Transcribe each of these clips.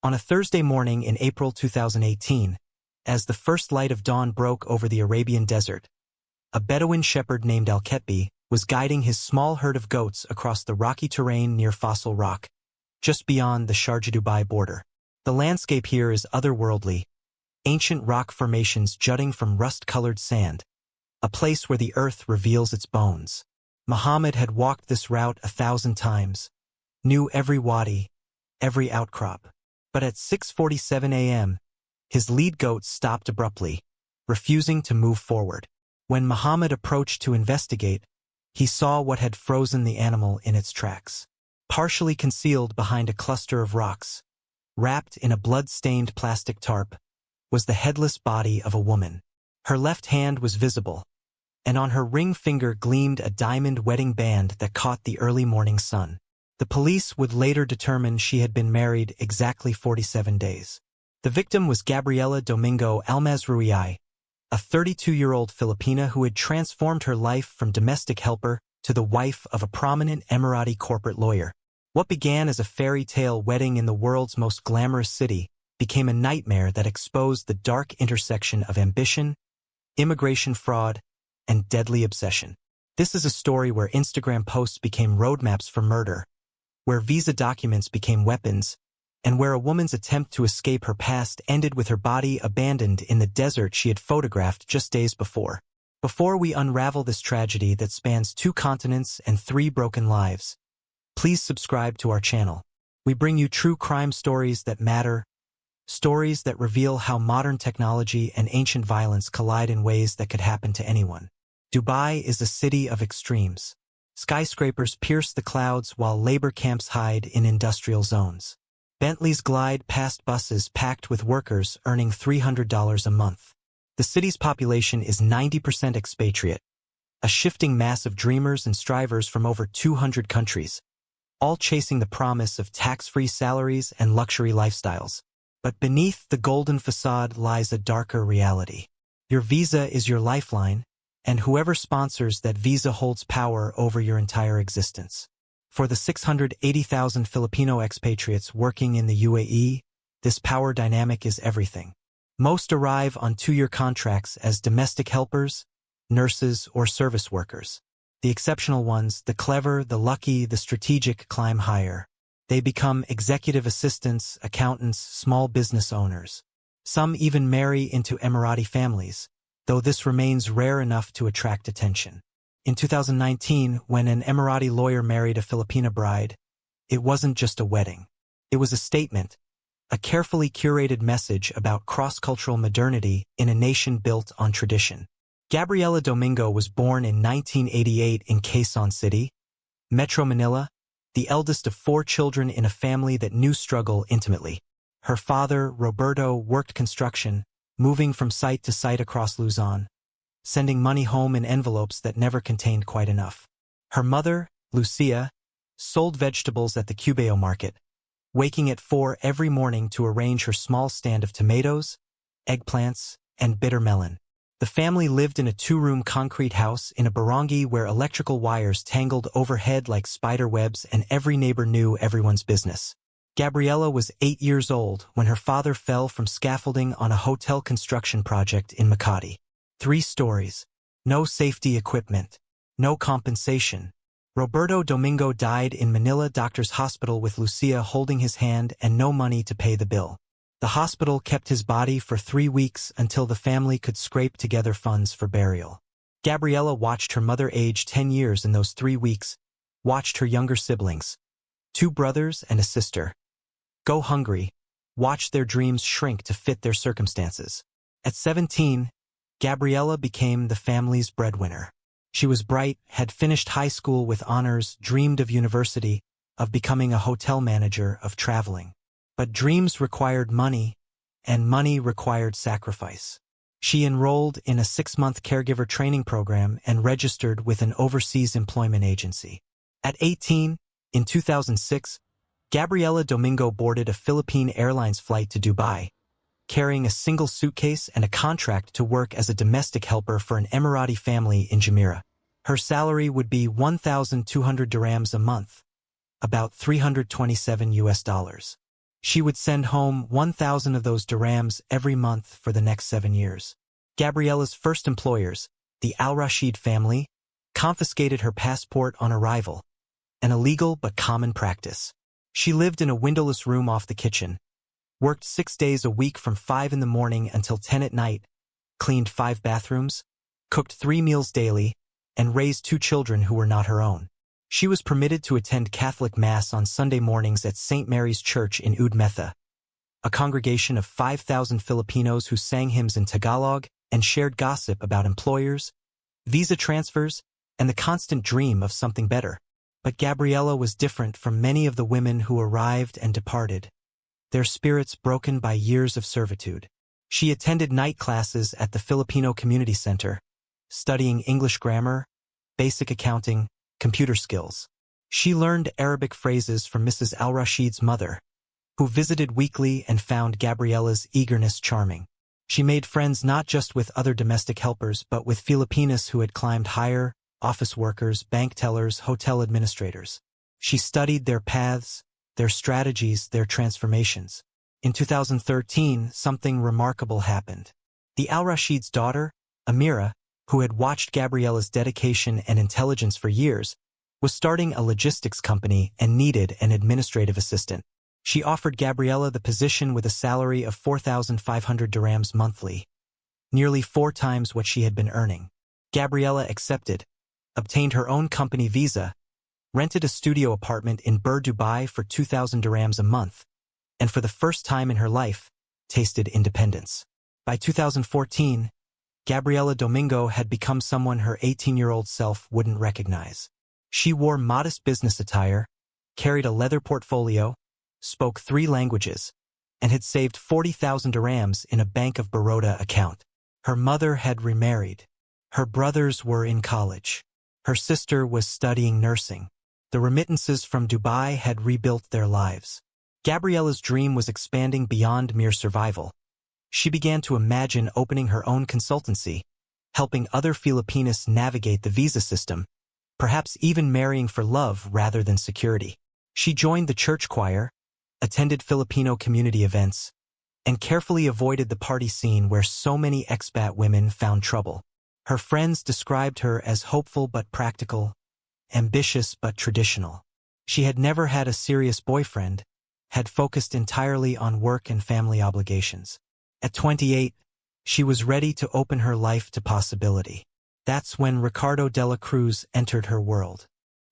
On a Thursday morning in April 2018, as the first light of dawn broke over the Arabian desert, a Bedouin shepherd named Al-Ketbi was guiding his small herd of goats across the rocky terrain near Fossil Rock, just beyond the Sharjah-Dubai border. The landscape here is otherworldly, ancient rock formations jutting from rust-colored sand, a place where the earth reveals its bones. Muhammad had walked this route 1,000 times, knew every wadi, every outcrop. But at 6:47 a.m., his lead goat stopped abruptly, refusing to move forward. When Muhammad approached to investigate, he saw what had frozen the animal in its tracks. Partially concealed behind a cluster of rocks, wrapped in a blood-stained plastic tarp, was the headless body of a woman. Her left hand was visible, and on her ring finger gleamed a diamond wedding band that caught the early morning sun. The police would later determine she had been married exactly 47 days. The victim was Gabriela Domingo Al-Mazrouei, a 32-year-old Filipina who had transformed her life from domestic helper to the wife of a prominent Emirati corporate lawyer. What began as a fairy tale wedding in the world's most glamorous city became a nightmare that exposed the dark intersection of ambition, immigration fraud, and deadly obsession. This is a story where Instagram posts became roadmaps for murder, where visa documents became weapons, and where a woman's attempt to escape her past ended with her body abandoned in the desert she had photographed just days before. Before we unravel this tragedy that spans 2 continents and 3 broken lives, please subscribe to our channel. We bring you true crime stories that matter, stories that reveal how modern technology and ancient violence collide in ways that could happen to anyone. Dubai is a city of extremes. Skyscrapers pierce the clouds while labor camps hide in industrial zones. Bentleys glide past buses packed with workers earning $300 a month. The city's population is 90% expatriate, a shifting mass of dreamers and strivers from over 200 countries, all chasing the promise of tax-free salaries and luxury lifestyles. But beneath the golden facade lies a darker reality. Your visa is your lifeline, and whoever sponsors that visa holds power over your entire existence. For the 680,000 Filipino expatriates working in the UAE, this power dynamic is everything. Most arrive on 2-year contracts as domestic helpers, nurses, or service workers. The exceptional ones, the clever, the lucky, the strategic, climb higher. They become executive assistants, accountants, small business owners. Some even marry into Emirati families, though this remains rare enough to attract attention. In 2019, when an Emirati lawyer married a Filipina bride, it wasn't just a wedding. It was a statement, a carefully curated message about cross-cultural modernity in a nation built on tradition. Gabriela Domingo was born in 1988 in Quezon City, Metro Manila, the eldest of 4 children in a family that knew struggle intimately. Her father, Roberto, worked construction, moving from site to site across Luzon, sending money home in envelopes that never contained quite enough. Her mother, Lucia, sold vegetables at the Cubeo market, waking at 4 every morning to arrange her small stand of tomatoes, eggplants, and bitter melon. The family lived in a 2-room concrete house in a barangay where electrical wires tangled overhead like spider webs and every neighbor knew everyone's business. Gabriela was 8 years old when her father fell from scaffolding on a hotel construction project in Makati. 3 stories. No safety equipment. No compensation. Roberto Domingo died in Manila Doctors Hospital with Lucia holding his hand and no money to pay the bill. The hospital kept his body for 3 weeks until the family could scrape together funds for burial. Gabriela watched her mother age 10 years in those 3 weeks, watched her younger siblings, 2 brothers and a sister, go hungry, watched their dreams shrink to fit their circumstances. At 17, Gabriela became the family's breadwinner. She was bright, had finished high school with honors, dreamed of university, of becoming a hotel manager, of traveling. But dreams required money, and money required sacrifice. She enrolled in a 6-month caregiver training program and registered with an overseas employment agency. At 18, in 2006, Gabriela Domingo boarded a Philippine Airlines flight to Dubai, carrying a single suitcase and a contract to work as a domestic helper for an Emirati family in Jumeirah. Her salary would be 1,200 dirhams a month, about $327 US. She would send home 1,000 of those dirhams every month for the next 7 years. Gabriela's first employers, the Al-Rashid family, confiscated her passport on arrival, an illegal but common practice. She lived in a windowless room off the kitchen, worked 6 days a week from 5 in the morning until 10 at night, cleaned 5 bathrooms, cooked 3 meals daily, and raised 2 children who were not her own. She was permitted to attend Catholic Mass on Sunday mornings at St. Mary's Church in Oud Metha, a congregation of 5,000 Filipinos who sang hymns in Tagalog and shared gossip about employers, visa transfers, and the constant dream of something better. But Gabriela was different from many of the women who arrived and departed, their spirits broken by years of servitude. She attended night classes at the Filipino Community Center, studying English grammar, basic accounting, computer skills. She learned Arabic phrases from Mrs. Al-Rashid's mother, who visited weekly and found Gabriela's eagerness charming. She made friends not just with other domestic helpers but with Filipinas who had climbed higher, office workers, bank tellers, hotel administrators. She studied their paths, their strategies, their transformations. In 2013, something remarkable happened. The Al-Rashid's daughter, Amira, who had watched Gabriela's dedication and intelligence for years, was starting a logistics company and needed an administrative assistant. She offered Gabriela the position with a salary of 4,500 dirhams monthly, nearly 4 times what she had been earning. Gabriela accepted, obtained her own company visa, rented a studio apartment in Bur, Dubai for 2,000 dirhams a month, and for the first time in her life, tasted independence. By 2014, Gabriela Domingo had become someone her 18-year-old self wouldn't recognize. She wore modest business attire, carried a leather portfolio, spoke 3 languages, and had saved 40,000 dirhams in a Bank of Baroda account. Her mother had remarried. Her brothers were in college. Her sister was studying nursing. The remittances from Dubai had rebuilt their lives. Gabriela's dream was expanding beyond mere survival. She began to imagine opening her own consultancy, helping other Filipinas navigate the visa system, perhaps even marrying for love rather than security. She joined the church choir, attended Filipino community events, and carefully avoided the party scene where so many expat women found trouble. Her friends described her as hopeful but practical, ambitious but traditional. She had never had a serious boyfriend, had focused entirely on work and family obligations. At 28, she was ready to open her life to possibility. That's when Ricardo Dela Cruz entered her world.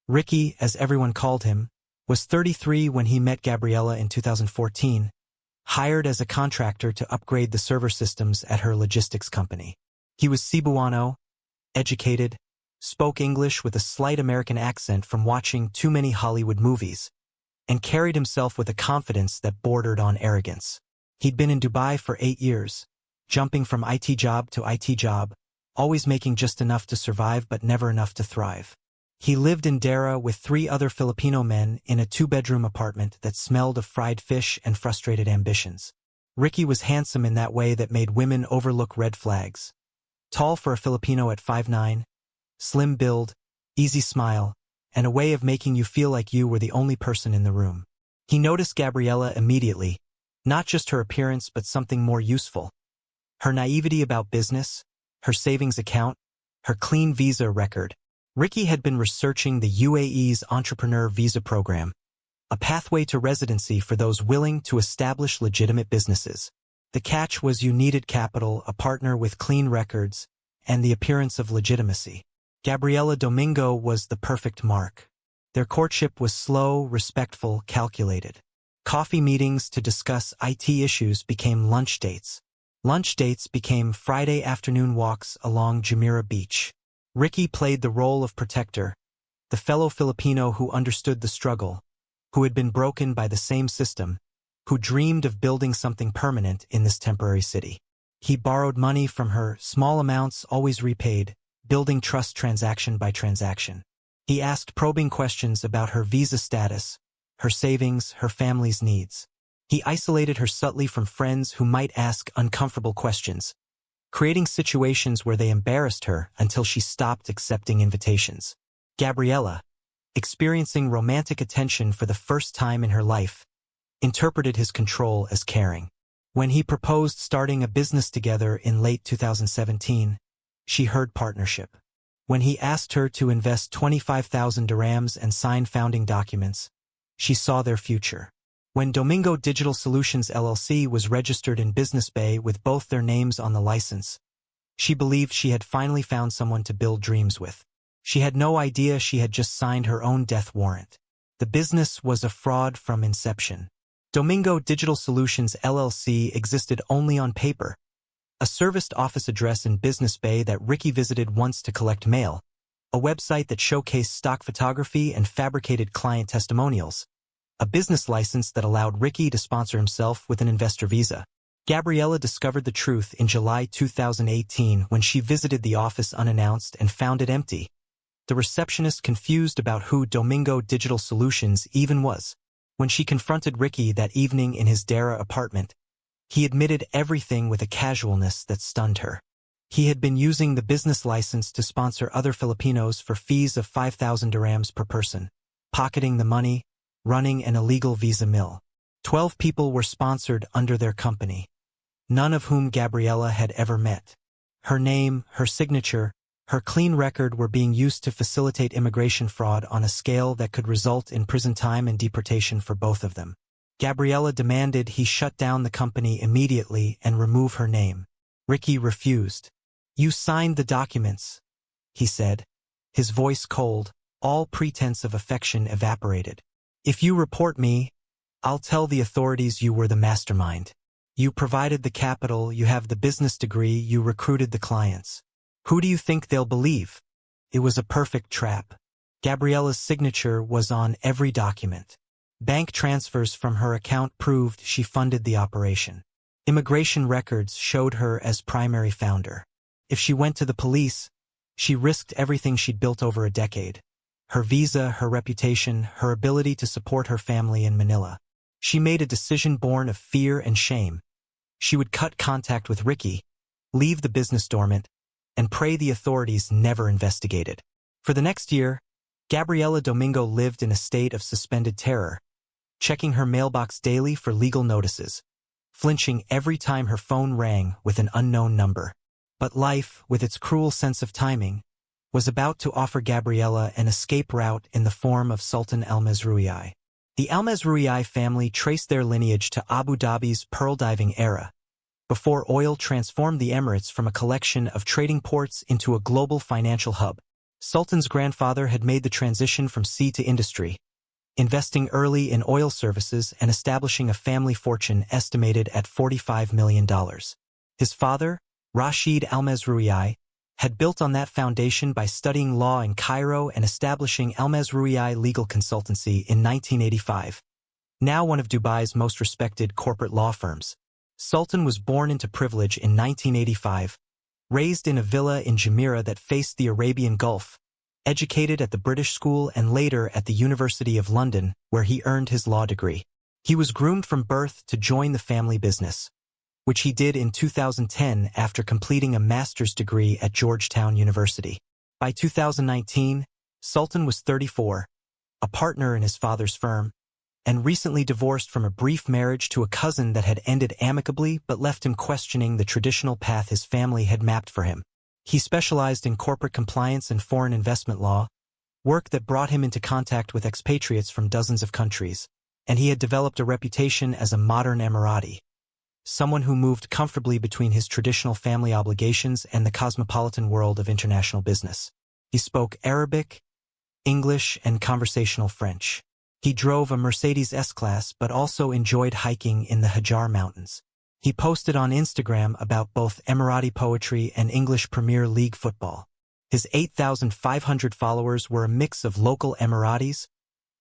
Ricky, as everyone called him, was 33 when he met Gabriela in 2014, hired as a contractor to upgrade the server systems at her logistics company. He was Cebuano, educated, spoke English with a slight American accent from watching too many Hollywood movies, and carried himself with a confidence that bordered on arrogance. He'd been in Dubai for 8 years, jumping from IT job to IT job, always making just enough to survive but never enough to thrive. He lived in Dara with 3 other Filipino men in a 2-bedroom apartment that smelled of fried fish and frustrated ambitions. Ricky was handsome in that way that made women overlook red flags. Tall for a Filipino at 5'9", slim build, easy smile, and a way of making you feel like you were the only person in the room. He noticed Gabriela immediately, not just her appearance but something more useful. Her naivety about business, her savings account, her clean visa record. Ricky had been researching the UAE's entrepreneur visa program, a pathway to residency for those willing to establish legitimate businesses. The catch was you needed capital, a partner with clean records, and the appearance of legitimacy. Gabriela Domingo was the perfect mark. Their courtship was slow, respectful, calculated. Coffee meetings to discuss IT issues became lunch dates. Lunch dates became Friday afternoon walks along Jumeirah Beach. Ricky played the role of protector, the fellow Filipino who understood the struggle, who had been broken by the same system, who dreamed of building something permanent in this temporary city. He borrowed money from her, small amounts always repaid, building trust transaction by transaction. He asked probing questions about her visa status, her savings, her family's needs. He isolated her subtly from friends who might ask uncomfortable questions, creating situations where they embarrassed her until she stopped accepting invitations. Gabriela, experiencing romantic attention for the first time in her life, interpreted his control as caring. When he proposed starting a business together in late 2017, she heard partnership. When he asked her to invest 25,000 dirhams and sign founding documents, she saw their future. When Domingo Digital Solutions LLC was registered in Business Bay with both their names on the license, she believed she had finally found someone to build dreams with. She had no idea she had just signed her own death warrant. The business was a fraud from inception. Domingo Digital Solutions LLC existed only on paper, a serviced office address in Business Bay that Ricky visited once to collect mail, a website that showcased stock photography and fabricated client testimonials, a business license that allowed Ricky to sponsor himself with an investor visa. Gabriela discovered the truth in July 2018 when she visited the office unannounced and found it empty. The receptionist confused about who Domingo Digital Solutions even was. When she confronted Ricky that evening in his Dara apartment, he admitted everything with a casualness that stunned her. He had been using the business license to sponsor other Filipinos for fees of 5,000 dirhams per person, pocketing the money, running an illegal visa mill. 12 people were sponsored under their company, none of whom Gabriela had ever met. Her name, her signature, her clean record were being used to facilitate immigration fraud on a scale that could result in prison time and deportation for both of them. Gabriela demanded he shut down the company immediately and remove her name. Ricky refused. "You signed the documents," he said, his voice cold, all pretense of affection evaporated. "If you report me, I'll tell the authorities you were the mastermind. You provided the capital, you have the business degree, you recruited the clients. Who do you think they'll believe?" It was a perfect trap. Gabriela's signature was on every document. Bank transfers from her account proved she funded the operation. Immigration records showed her as primary founder. If she went to the police, she risked everything she'd built over a decade. Her visa, her reputation, her ability to support her family in Manila. She made a decision born of fear and shame. She would cut contact with Ricky, leave the business dormant, and pray the authorities never investigated. For the next year, Gabriela Domingo lived in a state of suspended terror, checking her mailbox daily for legal notices, flinching every time her phone rang with an unknown number. But life, with its cruel sense of timing, was about to offer Gabriela an escape route in the form of Sultan Al-Mazrouei. The Al-Mazrouei family traced their lineage to Abu Dhabi's pearl diving era, before oil transformed the Emirates from a collection of trading ports into a global financial hub. Sultan's grandfather had made the transition from sea to industry, investing early in oil services and establishing a family fortune estimated at $45 million. His father, Rashid Al-Mazrouei, had built on that foundation by studying law in Cairo and establishing Al-Mazrouei Legal Consultancy in 1985, now one of Dubai's most respected corporate law firms. Sultan was born into privilege in 1985, raised in a villa in Jumeirah that faced the Arabian Gulf, educated at the British School and later at the University of London, where he earned his law degree. He was groomed from birth to join the family business, which he did in 2010 after completing a master's degree at Georgetown University. By 2019, Sultan was 34, a partner in his father's firm, and recently divorced from a brief marriage to a cousin that had ended amicably but left him questioning the traditional path his family had mapped for him. He specialized in corporate compliance and foreign investment law, work that brought him into contact with expatriates from dozens of countries, and he had developed a reputation as a modern Emirati, someone who moved comfortably between his traditional family obligations and the cosmopolitan world of international business. He spoke Arabic, English, and conversational French. He drove a Mercedes S-Class but also enjoyed hiking in the Hajar Mountains. He posted on Instagram about both Emirati poetry and English Premier League football. His 8,500 followers were a mix of local Emiratis,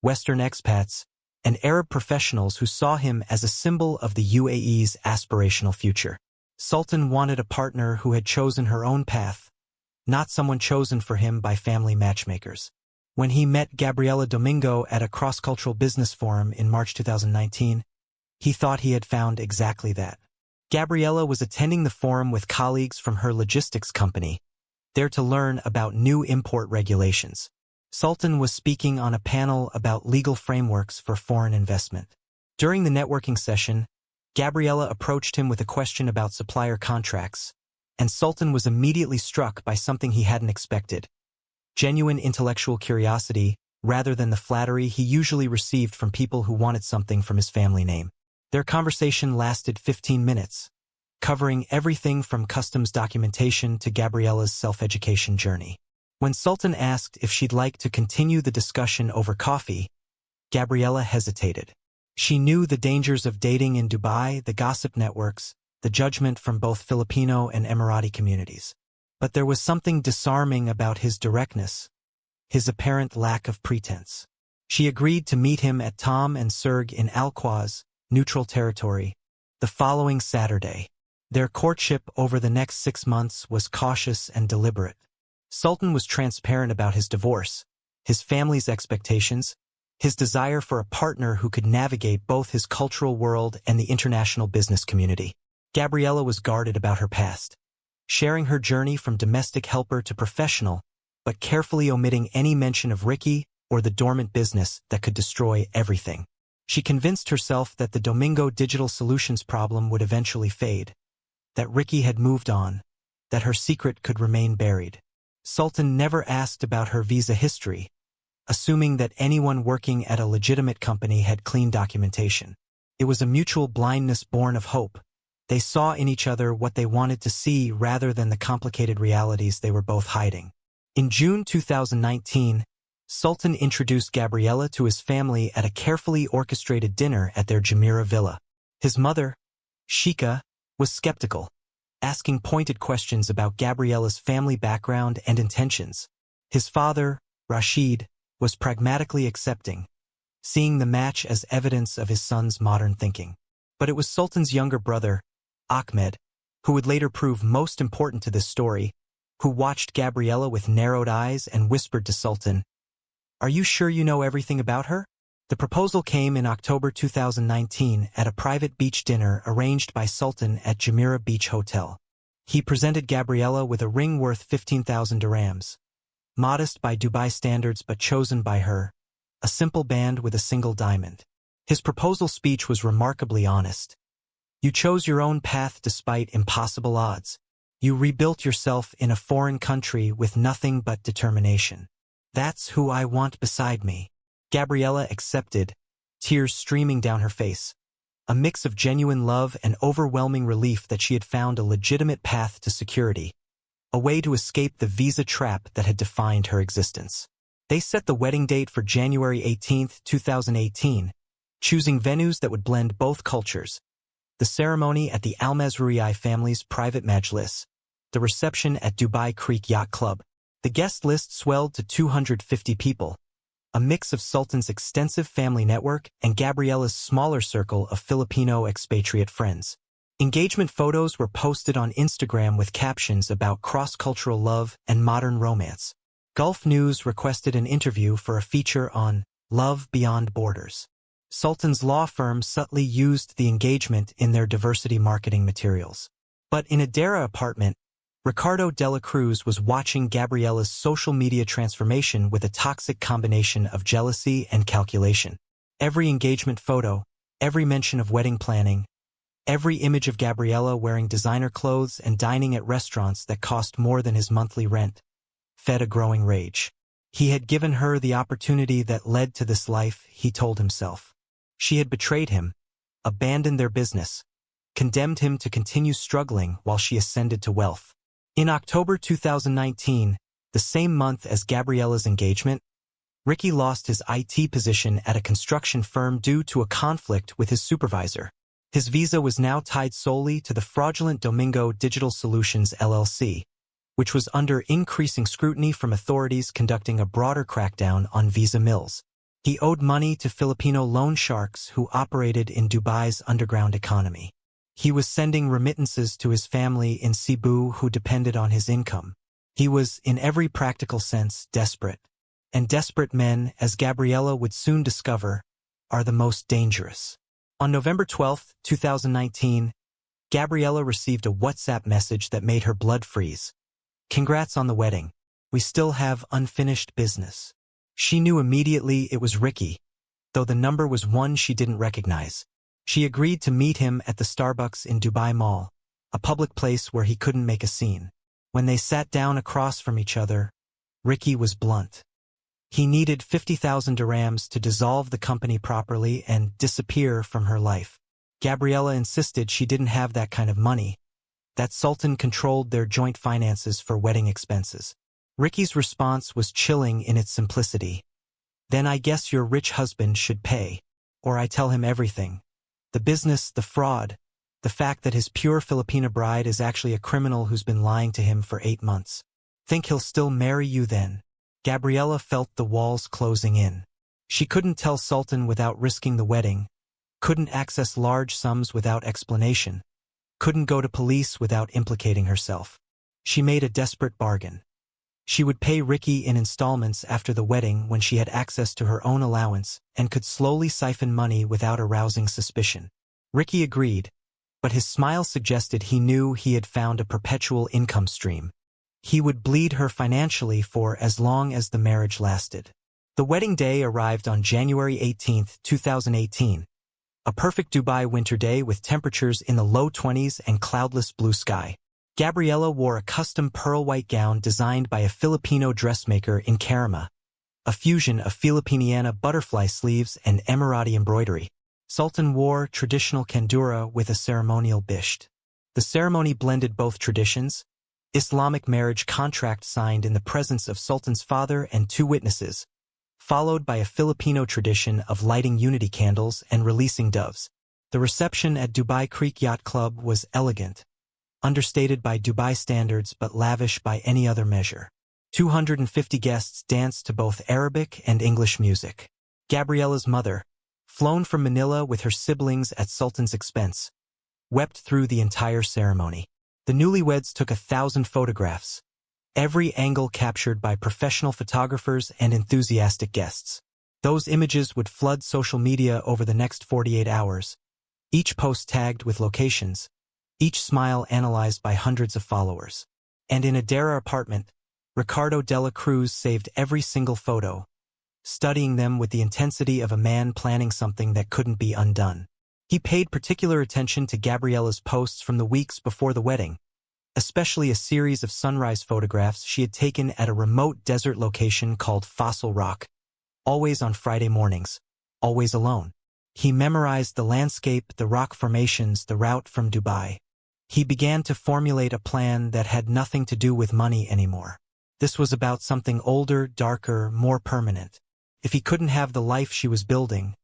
Western expats, and Arab professionals who saw him as a symbol of the UAE's aspirational future. Sultan wanted a partner who had chosen her own path, not someone chosen for him by family matchmakers. When he met Gabriela Domingo at a cross-cultural business forum in March 2019, he thought he had found exactly that. Gabriela was attending the forum with colleagues from her logistics company, there to learn about new import regulations. Sultan was speaking on a panel about legal frameworks for foreign investment. During the networking session, Gabriela approached him with a question about supplier contracts, and Sultan was immediately struck by something he hadn't expected: genuine intellectual curiosity, rather than the flattery he usually received from people who wanted something from his family name. Their conversation lasted 15 minutes, covering everything from customs documentation to Gabriela's self-education journey. When Sultan asked if she'd like to continue the discussion over coffee, Gabriela hesitated. She knew the dangers of dating in Dubai, the gossip networks, the judgment from both Filipino and Emirati communities. But there was something disarming about his directness, his apparent lack of pretense. She agreed to meet him at Tom and Serg in Al-Quaz, neutral territory, the following Saturday. Their courtship over the next 6 months was cautious and deliberate. Sultan was transparent about his divorce, his family's expectations, his desire for a partner who could navigate both his cultural world and the international business community. Gabriela was guarded about her past, sharing her journey from domestic helper to professional, but carefully omitting any mention of Ricky or the dormant business that could destroy everything. She convinced herself that the Domingo Digital Solutions problem would eventually fade, that Ricky had moved on, that her secret could remain buried. Sultan never asked about her visa history, assuming that anyone working at a legitimate company had clean documentation. It was a mutual blindness born of hope. They saw in each other what they wanted to see rather than the complicated realities they were both hiding. In June 2019, Sultan introduced Gabriela to his family at a carefully orchestrated dinner at their Jumeirah villa. His mother, Shika, was skeptical, asking pointed questions about Gabriela's family background and intentions. His father, Rashid, was pragmatically accepting, seeing the match as evidence of his son's modern thinking. But it was Sultan's younger brother, Ahmed, who would later prove most important to this story, who watched Gabriela with narrowed eyes and whispered to Sultan, "Are you sure you know everything about her?" The proposal came in October 2019 at a private beach dinner arranged by Sultan at Jumeirah Beach Hotel. He presented Gabriela with a ring worth 15,000 dirhams, modest by Dubai standards but chosen by her, a simple band with a single diamond. His proposal speech was remarkably honest. "You chose your own path despite impossible odds. You rebuilt yourself in a foreign country with nothing but determination. That's who I want beside me." Gabriela accepted, tears streaming down her face, a mix of genuine love and overwhelming relief that she had found a legitimate path to security, a way to escape the visa trap that had defined her existence. They set the wedding date for January 18, 2018, choosing venues that would blend both cultures: the ceremony at the Al-Mazrouei family's private majlis, the reception at Dubai Creek Yacht Club. The guest list swelled to 250 people, a mix of Sultan's extensive family network and Gabriela's smaller circle of Filipino expatriate friends. Engagement photos were posted on Instagram with captions about cross-cultural love and modern romance. Gulf News requested an interview for a feature on Love Beyond Borders. Sultan's law firm subtly used the engagement in their diversity marketing materials. But in a Dera apartment, Ricardo Dela Cruz was watching Gabriela's social media transformation with a toxic combination of jealousy and calculation. Every engagement photo, every mention of wedding planning, every image of Gabriela wearing designer clothes and dining at restaurants that cost more than his monthly rent fed a growing rage. He had given her the opportunity that led to this life, he told himself. She had betrayed him, abandoned their business, condemned him to continue struggling while she ascended to wealth. In October 2019, the same month as Gabriela's engagement, Ricky lost his IT position at a construction firm due to a conflict with his supervisor. His visa was now tied solely to the fraudulent Domingo Digital Solutions LLC, which was under increasing scrutiny from authorities conducting a broader crackdown on visa mills. He owed money to Filipino loan sharks who operated in Dubai's underground economy. He was sending remittances to his family in Cebu who depended on his income. He was, in every practical sense, desperate. And desperate men, as Gabriela would soon discover, are the most dangerous. On November 12, 2019, Gabriela received a WhatsApp message that made her blood freeze. "Congrats on the wedding. We still have unfinished business." She knew immediately it was Ricky, though the number was one she didn't recognize. She agreed to meet him at the Starbucks in Dubai Mall, a public place where he couldn't make a scene. When they sat down across from each other, Ricky was blunt. He needed 50,000 dirhams to dissolve the company properly and disappear from her life. Gabriela insisted she didn't have that kind of money, that Sultan controlled their joint finances for wedding expenses. Ricky's response was chilling in its simplicity. Then I guess your rich husband should pay, or I tell him everything. The business, the fraud, the fact that his pure Filipina bride is actually a criminal who's been lying to him for 8 months. Think he'll still marry you then? Gabriela felt the walls closing in. She couldn't tell Sultan without risking the wedding, couldn't access large sums without explanation, couldn't go to police without implicating herself. She made a desperate bargain. She would pay Ricky in installments after the wedding when she had access to her own allowance and could slowly siphon money without arousing suspicion. Ricky agreed, but his smile suggested he knew he had found a perpetual income stream. He would bleed her financially for as long as the marriage lasted. The wedding day arrived on January 18, 2018, a perfect Dubai winter day with temperatures in the low 20s and cloudless blue sky. Gabriela wore a custom pearl-white gown designed by a Filipino dressmaker in Karama, a fusion of Filipiniana butterfly sleeves and Emirati embroidery. Sultan wore traditional kandura with a ceremonial bisht. The ceremony blended both traditions, Islamic marriage contract signed in the presence of Sultan's father and 2 witnesses, followed by a Filipino tradition of lighting unity candles and releasing doves. The reception at Dubai Creek Yacht Club was elegant, understated by Dubai standards but lavish by any other measure. 250 guests danced to both Arabic and English music. Gabriela's mother, flown from Manila with her siblings at Sultan's expense, wept through the entire ceremony. The newlyweds took 1,000 photographs, every angle captured by professional photographers and enthusiastic guests. Those images would flood social media over the next 48 hours, each post tagged with locations, each smile analyzed by hundreds of followers. And in a Dara apartment, Ricardo Dela Cruz saved every single photo, studying them with the intensity of a man planning something that couldn't be undone. He paid particular attention to Gabriela's posts from the weeks before the wedding, especially a series of sunrise photographs she had taken at a remote desert location called Fossil Rock, always on Friday mornings, always alone. He memorized the landscape, the rock formations, the route from Dubai. He began to formulate a plan that had nothing to do with money anymore. This was about something older, darker, more permanent. If he couldn't have the life she was building,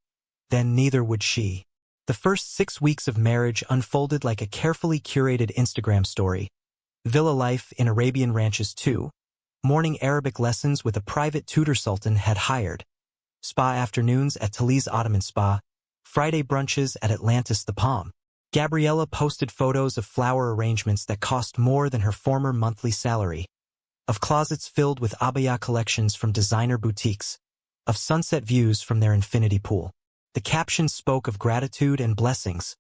then neither would she. The first 6 weeks of marriage unfolded like a carefully curated Instagram story. Villa life in Arabian ranches too. Morning Arabic lessons with a private tutor Sultan had hired. Spa afternoons at Tali's Ottoman Spa. Friday brunches at Atlantis the Palm. Gabriela posted photos of flower arrangements that cost more than her former monthly salary, of closets filled with abaya collections from designer boutiques, of sunset views from their infinity pool. The caption spoke of gratitude and blessings,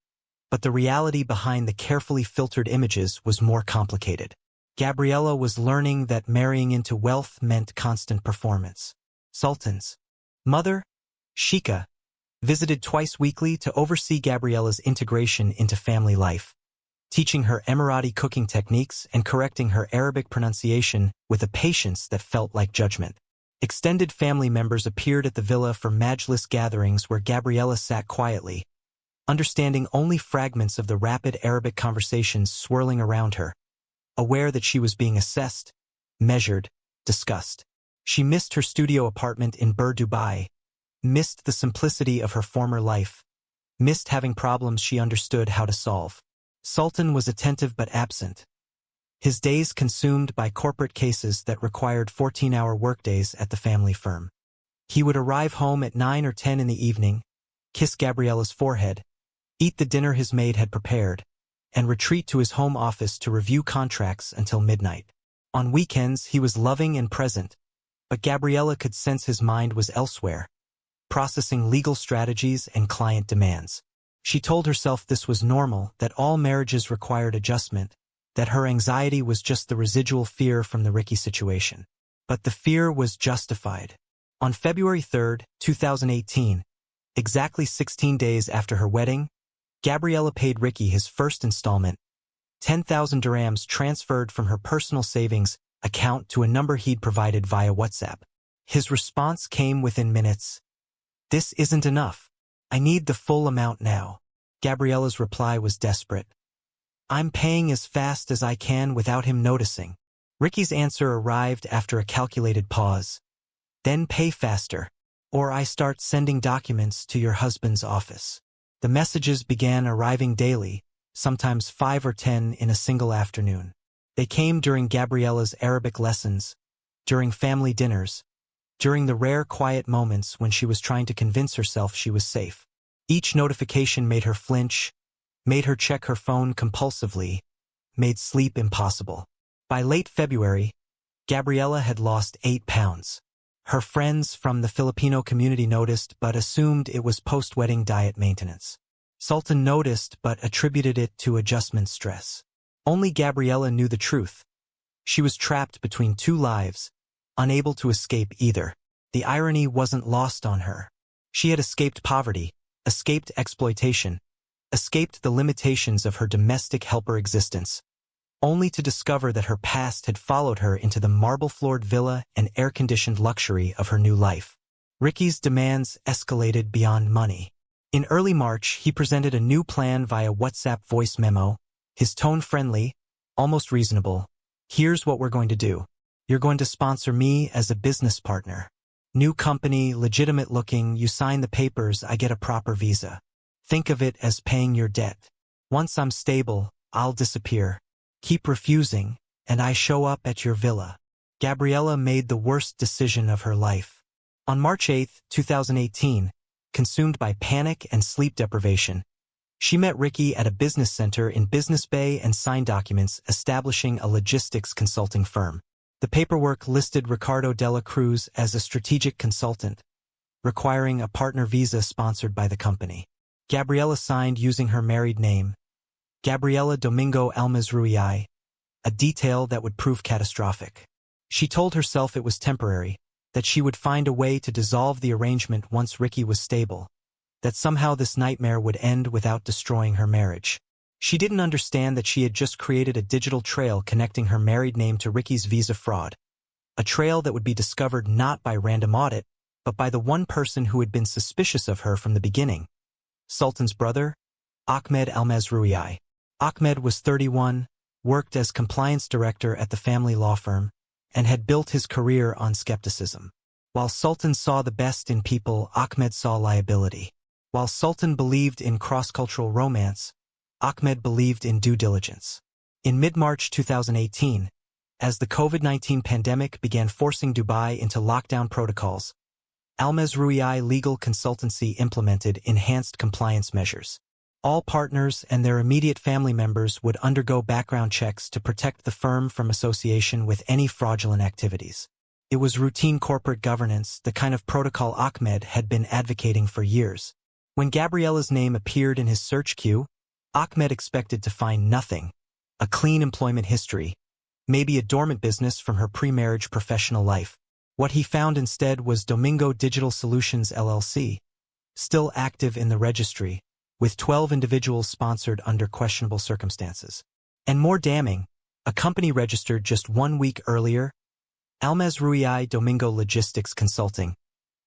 but the reality behind the carefully filtered images was more complicated. Gabriela was learning that marrying into wealth meant constant performance. Sultan's mother, Sheikha, visited twice weekly to oversee Gabriela's integration into family life, teaching her Emirati cooking techniques and correcting her Arabic pronunciation with a patience that felt like judgment. Extended family members appeared at the villa for majlis gatherings where Gabriela sat quietly, understanding only fragments of the rapid Arabic conversations swirling around her, aware that she was being assessed, measured, discussed. She missed her studio apartment in Bur Dubai, missed the simplicity of her former life, missed having problems she understood how to solve. Sultan was attentive but absent, his days consumed by corporate cases that required 14-hour workdays at the family firm. He would arrive home at 9 or 10 in the evening, kiss Gabriela's forehead, eat the dinner his maid had prepared, and retreat to his home office to review contracts until midnight. On weekends, he was loving and present, but Gabriela could sense his mind was elsewhere, processing legal strategies and client demands. She told herself this was normal, that all marriages required adjustment, that her anxiety was just the residual fear from the Ricky situation. But the fear was justified. On February 3, 2018, exactly 16 days after her wedding, Gabriela paid Ricky his first installment, 10,000 dirhams transferred from her personal savings account to a number he'd provided via WhatsApp. His response came within minutes. "This isn't enough. I need the full amount now." Gabriela's reply was desperate. "I'm paying as fast as I can without him noticing." Ricky's answer arrived after a calculated pause. "Then pay faster, or I start sending documents to your husband's office." The messages began arriving daily, sometimes 5 or 10 in a single afternoon. They came during Gabriela's Arabic lessons, during family dinners, during the rare quiet moments when she was trying to convince herself she was safe. Each notification made her flinch, made her check her phone compulsively, made sleep impossible. By late February, Gabriela had lost 8 pounds. Her friends from the Filipino community noticed but assumed it was post-wedding diet maintenance. Sultan noticed but attributed it to adjustment stress. Only Gabriela knew the truth. She was trapped between 2 lives, unable to escape either. The irony wasn't lost on her. She had escaped poverty, escaped exploitation, escaped the limitations of her domestic helper existence, only to discover that her past had followed her into the marble-floored villa and air-conditioned luxury of her new life. Ricky's demands escalated beyond money. In early March, he presented a new plan via WhatsApp voice memo, his tone friendly, almost reasonable. "Here's what we're going to do. You're going to sponsor me as a business partner. New company, legitimate looking, you sign the papers, I get a proper visa. Think of it as paying your debt. Once I'm stable, I'll disappear. Keep refusing, and I show up at your villa." Gabriela made the worst decision of her life. On March 8, 2018, consumed by panic and sleep deprivation, she met Ricky at a business center in Business Bay and signed documents establishing a logistics consulting firm. The paperwork listed Ricardo Dela Cruz as a strategic consultant, requiring a partner visa sponsored by the company. Gabriela signed using her married name, Gabriela Domingo Al-Mazrouei, a detail that would prove catastrophic. She told herself it was temporary, that she would find a way to dissolve the arrangement once Ricky was stable, that somehow this nightmare would end without destroying her marriage. She didn't understand that she had just created a digital trail connecting her married name to Ricky's visa fraud, a trail that would be discovered not by random audit, but by the one person who had been suspicious of her from the beginning, Sultan's brother, Ahmed Al-Mazrouei. Ahmed was 31, worked as compliance director at the family law firm, and had built his career on skepticism. While Sultan saw the best in people, Ahmed saw liability. While Sultan believed in cross-cultural romance, Ahmed believed in due diligence. In mid-March 2018, as the COVID-19 pandemic began forcing Dubai into lockdown protocols, Al-Mazrouei legal consultancy implemented enhanced compliance measures. All partners and their immediate family members would undergo background checks to protect the firm from association with any fraudulent activities. It was routine corporate governance, the kind of protocol Ahmed had been advocating for years. When Gabriela's name appeared in his search queue, Ahmed expected to find nothing: a clean employment history, maybe a dormant business from her pre-marriage professional life. What he found instead was Domingo Digital Solutions LLC, still active in the registry, with 12 individuals sponsored under questionable circumstances. And more damning, a company registered just 1 week earlier, Al-Mazrouei Domingo Logistics Consulting,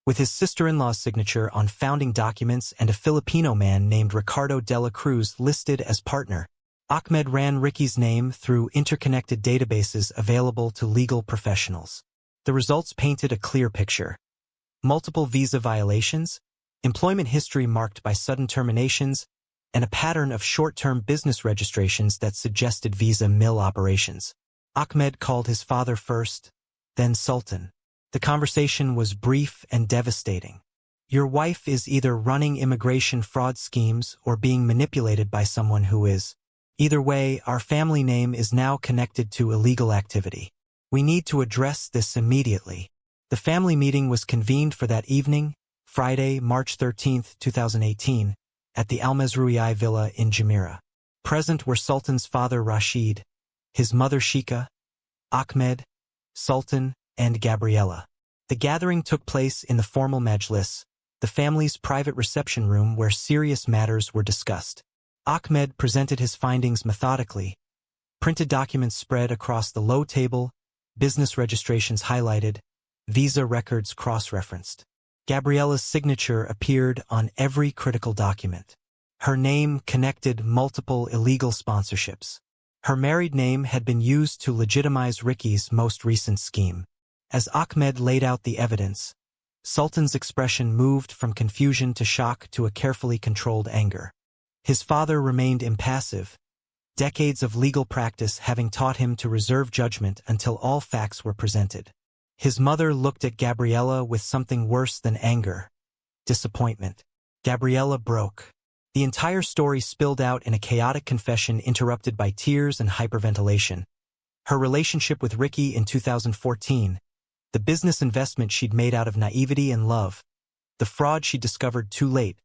with his sister-in-law's signature on founding documents and a Filipino man named Ricardo Dela Cruz listed as partner. Ahmed ran Ricky's name through interconnected databases available to legal professionals. The results painted a clear picture: multiple visa violations, employment history marked by sudden terminations, and a pattern of short-term business registrations that suggested visa mill operations. Ahmed called his father first, then Sultan. The conversation was brief and devastating. "Your wife is either running immigration fraud schemes or being manipulated by someone who is. Either way, our family name is now connected to illegal activity. We need to address this immediately." The family meeting was convened for that evening, Friday, March 13, 2018, at the Al-Mazrouei Villa in Jumeirah. Present were Sultan's father Rashid, his mother Shika, Ahmed, Sultan, and Gabriela. The gathering took place in the formal majlis, the family's private reception room where serious matters were discussed. Ahmed presented his findings methodically. Printed documents spread across the low table, business registrations highlighted, visa records cross-referenced. Gabriela's signature appeared on every critical document. Her name connected multiple illegal sponsorships. Her married name had been used to legitimize Ricky's most recent scheme. As Ahmed laid out the evidence, Sultan's expression moved from confusion to shock to a carefully controlled anger. His father remained impassive, decades of legal practice having taught him to reserve judgment until all facts were presented. His mother looked at Gabriela with something worse than anger: disappointment. Gabriela broke. The entire story spilled out in a chaotic confession interrupted by tears and hyperventilation. Her relationship with Ricky in 2014, the business investment she'd made out of naivety and love, the fraud she'd discovered too late,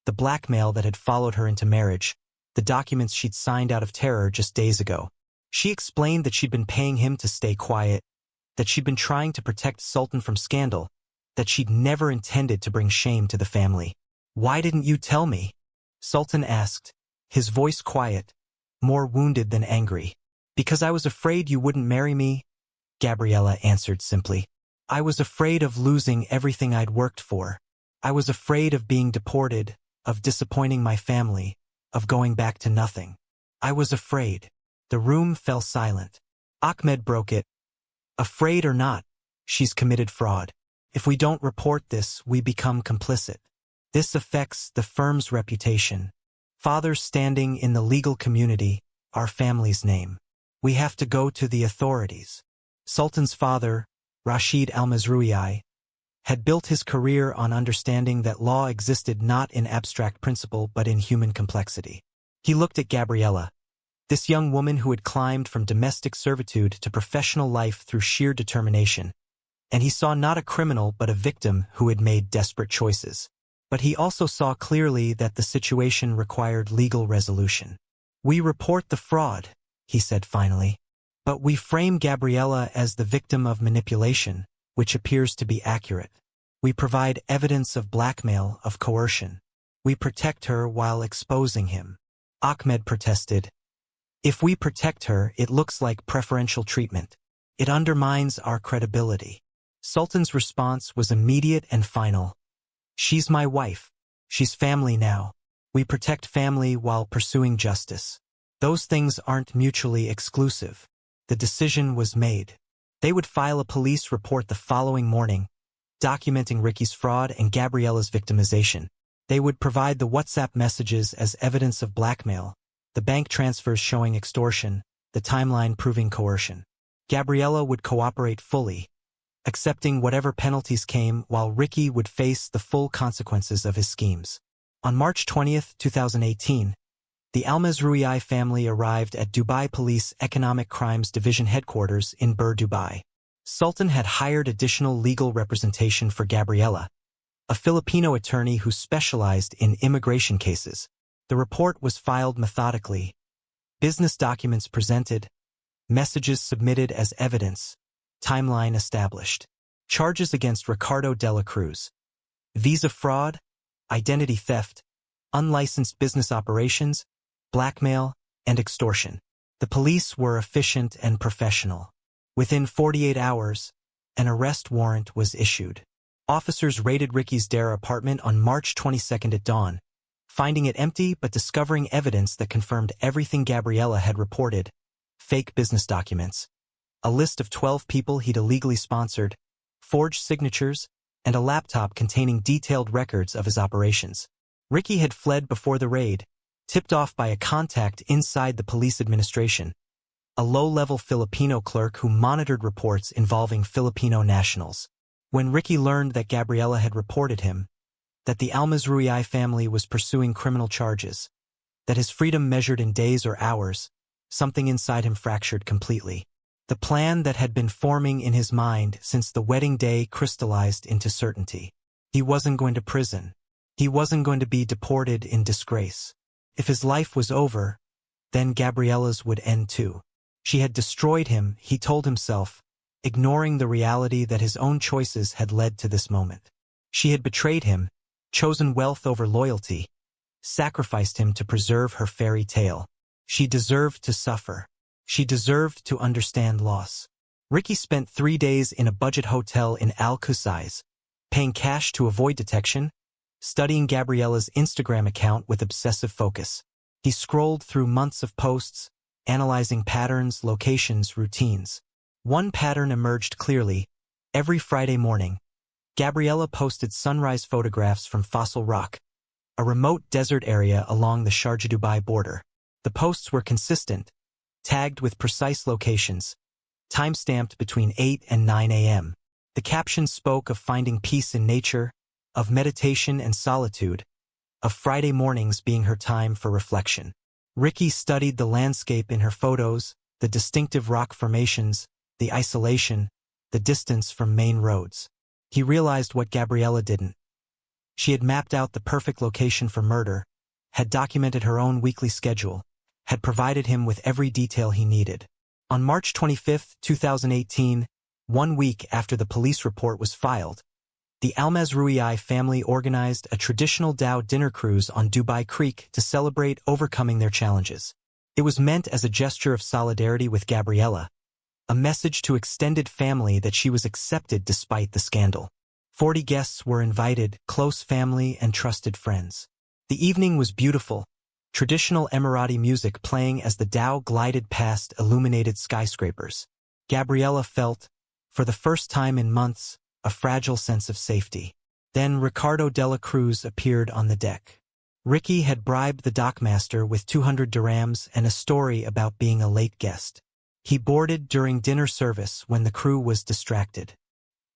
the blackmail that had followed her into marriage, the documents she'd signed out of terror just days ago. She explained that she'd been paying him to stay quiet, that she'd been trying to protect Sultan from scandal, that she'd never intended to bring shame to the family. "Why didn't you tell me?" Sultan asked, his voice quiet, more wounded than angry. "Because I was afraid you wouldn't marry me," Gabriela answered simply. "I was afraid of losing everything I'd worked for. I was afraid of being deported, of disappointing my family, of going back to nothing. I was afraid." The room fell silent. Ahmed broke it. "Afraid or not, she's committed fraud. If we don't report this, we become complicit. This affects the firm's reputation. Father's standing in the legal community, our family's name. We have to go to the authorities." Sultan's father, Rashid Al-Mazrouei, had built his career on understanding that law existed not in abstract principle but in human complexity. He looked at Gabriela, this young woman who had climbed from domestic servitude to professional life through sheer determination, and he saw not a criminal but a victim who had made desperate choices. But he also saw clearly that the situation required legal resolution. "We report the fraud," he said finally, "but we frame Gabriela as the victim of manipulation, which appears to be accurate. We provide evidence of blackmail, of coercion. We protect her while exposing him." Ahmed protested. "If we protect her, it looks like preferential treatment. It undermines our credibility." Sultan's response was immediate and final. "She's my wife. She's family now. We protect family while pursuing justice. Those things aren't mutually exclusive." The decision was made. They would file a police report the following morning, documenting Ricky's fraud and Gabriela's victimization. They would provide the WhatsApp messages as evidence of blackmail, the bank transfers showing extortion, the timeline proving coercion. Gabriela would cooperate fully, accepting whatever penalties came, while Ricky would face the full consequences of his schemes. On March 20, 2018, the Al-Mazrouei family arrived at Dubai Police Economic Crimes Division headquarters in Bur, Dubai. Sultan had hired additional legal representation for Gabriela, a Filipino attorney who specialized in immigration cases. The report was filed methodically, business documents presented, messages submitted as evidence, timeline established. Charges against Ricardo Dela Cruz: visa fraud, identity theft, unlicensed business operations, blackmail, and extortion. The police were efficient and professional. Within 48 hours, an arrest warrant was issued. Officers raided Ricky's Dara apartment on March 22 at dawn, finding it empty but discovering evidence that confirmed everything Gabriela had reported: fake business documents, a list of 12 people he'd illegally sponsored, forged signatures, and a laptop containing detailed records of his operations. Ricky had fled before the raid, tipped off by a contact inside the police administration, a low-level Filipino clerk who monitored reports involving Filipino nationals. When Ricky learned that Gabriela had reported him, that the Al-Mazrouei family was pursuing criminal charges, that his freedom measured in days or hours, something inside him fractured completely. The plan that had been forming in his mind since the wedding day crystallized into certainty. He wasn't going to prison. He wasn't going to be deported in disgrace. If his life was over, then Gabriela's would end too. She had destroyed him, he told himself, ignoring the reality that his own choices had led to this moment. She had betrayed him, chosen wealth over loyalty, sacrificed him to preserve her fairy tale. She deserved to suffer. She deserved to understand loss. Ricky spent 3 days in a budget hotel in Al-Qusais, paying cash to avoid detection, studying Gabriela's Instagram account with obsessive focus. He scrolled through months of posts, analyzing patterns, locations, routines. One pattern emerged clearly. Every Friday morning, Gabriela posted sunrise photographs from Fossil Rock, a remote desert area along the Sharjah-Dubai border. The posts were consistent, tagged with precise locations, time-stamped between 8 and 9 a.m. The captions spoke of finding peace in nature, of meditation and solitude, of Friday mornings being her time for reflection. Ricky studied the landscape in her photos, the distinctive rock formations, the isolation, the distance from main roads. He realized what Gabriela didn't. She had mapped out the perfect location for murder, had documented her own weekly schedule, had provided him with every detail he needed. On March 25, 2018, 1 week after the police report was filed, the Al-Mazrouei family organized a traditional Dow dinner cruise on Dubai Creek to celebrate overcoming their challenges. It was meant as a gesture of solidarity with Gabriela, a message to extended family that she was accepted despite the scandal. 40 guests were invited, close family and trusted friends. The evening was beautiful, traditional Emirati music playing as the Dow glided past illuminated skyscrapers. Gabriela felt, for the first time in months, a fragile sense of safety. Then Ricardo Dela Cruz appeared on the deck. Ricky had bribed the dockmaster with 200 dirhams and a story about being a late guest. He boarded during dinner service when the crew was distracted.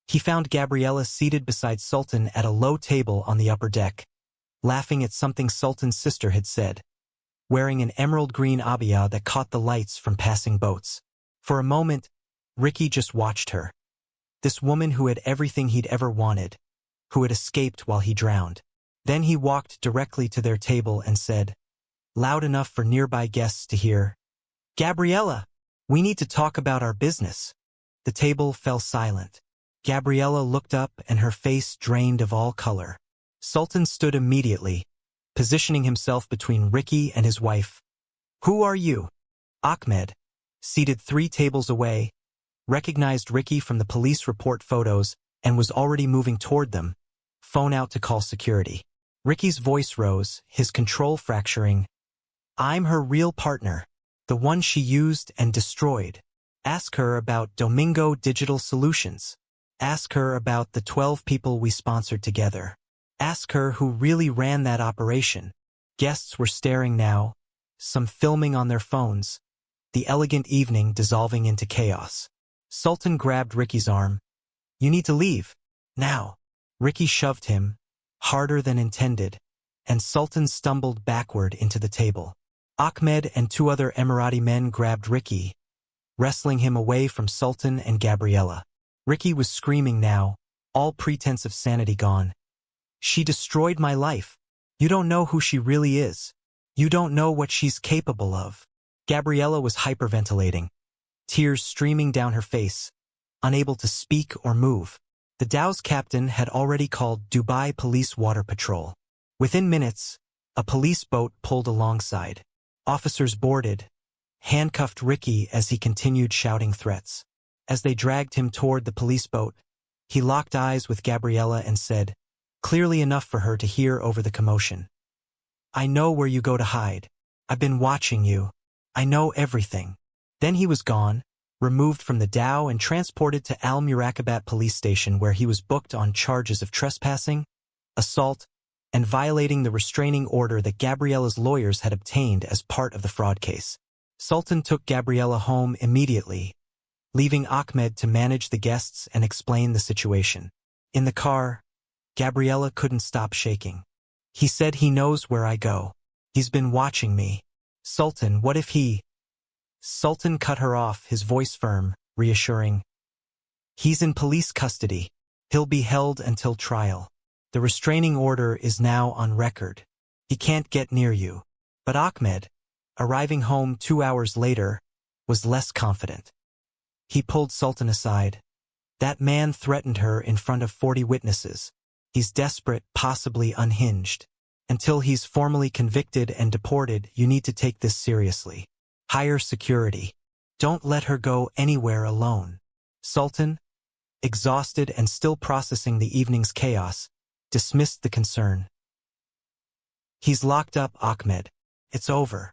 He found Gabriela seated beside Sultan at a low table on the upper deck, laughing at something Sultan's sister had said, wearing an emerald green abaya that caught the lights from passing boats. For a moment, Ricky just watched her. This woman who had everything he'd ever wanted, who had escaped while he drowned. Then he walked directly to their table and said, loud enough for nearby guests to hear, "Gabriela, we need to talk about our business." The table fell silent. Gabriela looked up and her face drained of all color. Sultan stood immediately, positioning himself between Ricky and his wife. "Who are you?" Ahmed, seated 3 tables away, recognized Ricky from the police report photos and was already moving toward them, phone out to call security. Ricky's voice rose, his control fracturing. "I'm her real partner, the one she used and destroyed. Ask her about Domingo Digital Solutions. Ask her about the 12 people we sponsored together. Ask her who really ran that operation." Guests were staring now, some filming on their phones, the elegant evening dissolving into chaos. Sultan grabbed Ricky's arm. "You need to leave. Now." Ricky shoved him, harder than intended, and Sultan stumbled backward into the table. Ahmed and 2 other Emirati men grabbed Ricky, wrestling him away from Sultan and Gabriela. Ricky was screaming now, all pretense of sanity gone. "She destroyed my life. You don't know who she really is. You don't know what she's capable of." Gabriela was hyperventilating, tears streaming down her face, unable to speak or move. The Dow's captain had already called Dubai Police Water Patrol. Within minutes, a police boat pulled alongside. Officers boarded, handcuffed Ricky as he continued shouting threats. As they dragged him toward the police boat, he locked eyes with Gabriela and said, clearly enough for her to hear over the commotion, "I know where you go to hide. I've been watching you. I know everything." Then he was gone, removed from the Dow and transported to Al-Murakabat police station where he was booked on charges of trespassing, assault, and violating the restraining order that Gabriela's lawyers had obtained as part of the fraud case. Sultan took Gabriela home immediately, leaving Ahmed to manage the guests and explain the situation. In the car, Gabriela couldn't stop shaking. "He said he knows where I go. He's been watching me. Sultan, what if he—" Sultan cut her off, his voice firm, reassuring. "He's in police custody. He'll be held until trial. The restraining order is now on record. He can't get near you." But Ahmed, arriving home 2 hours later, was less confident. He pulled Sultan aside. "That man threatened her in front of 40 witnesses. He's desperate, possibly unhinged. Until he's formally convicted and deported, you need to take this seriously. Hire security. Don't let her go anywhere alone. Sultan, exhausted and still processing the evening's chaos, dismissed the concern. He's locked up, Ahmed. It's over.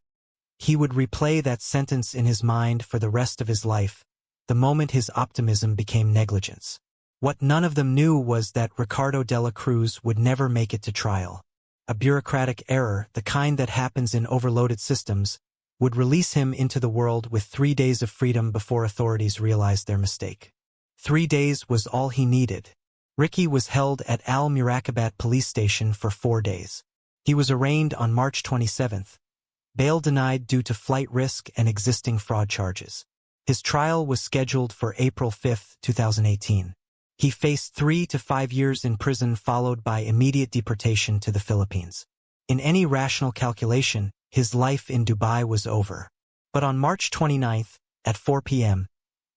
He would replay that sentence in his mind for the rest of his life, the moment his optimism became negligence. What none of them knew was that Ricardo Dela Cruz would never make it to trial. A bureaucratic error, the kind that happens in overloaded systems, would release him into the world with 3 days of freedom before authorities realized their mistake. 3 days was all he needed. Ricky was held at Al-Murakabat police station for 4 days. He was arraigned on March 27th. Bail denied due to flight risk and existing fraud charges. His trial was scheduled for April 5, 2018. He faced 3 to 5 years in prison followed by immediate deportation to the Philippines. In any rational calculation, his life in Dubai was over. But on March 29th, at 4 p.m.,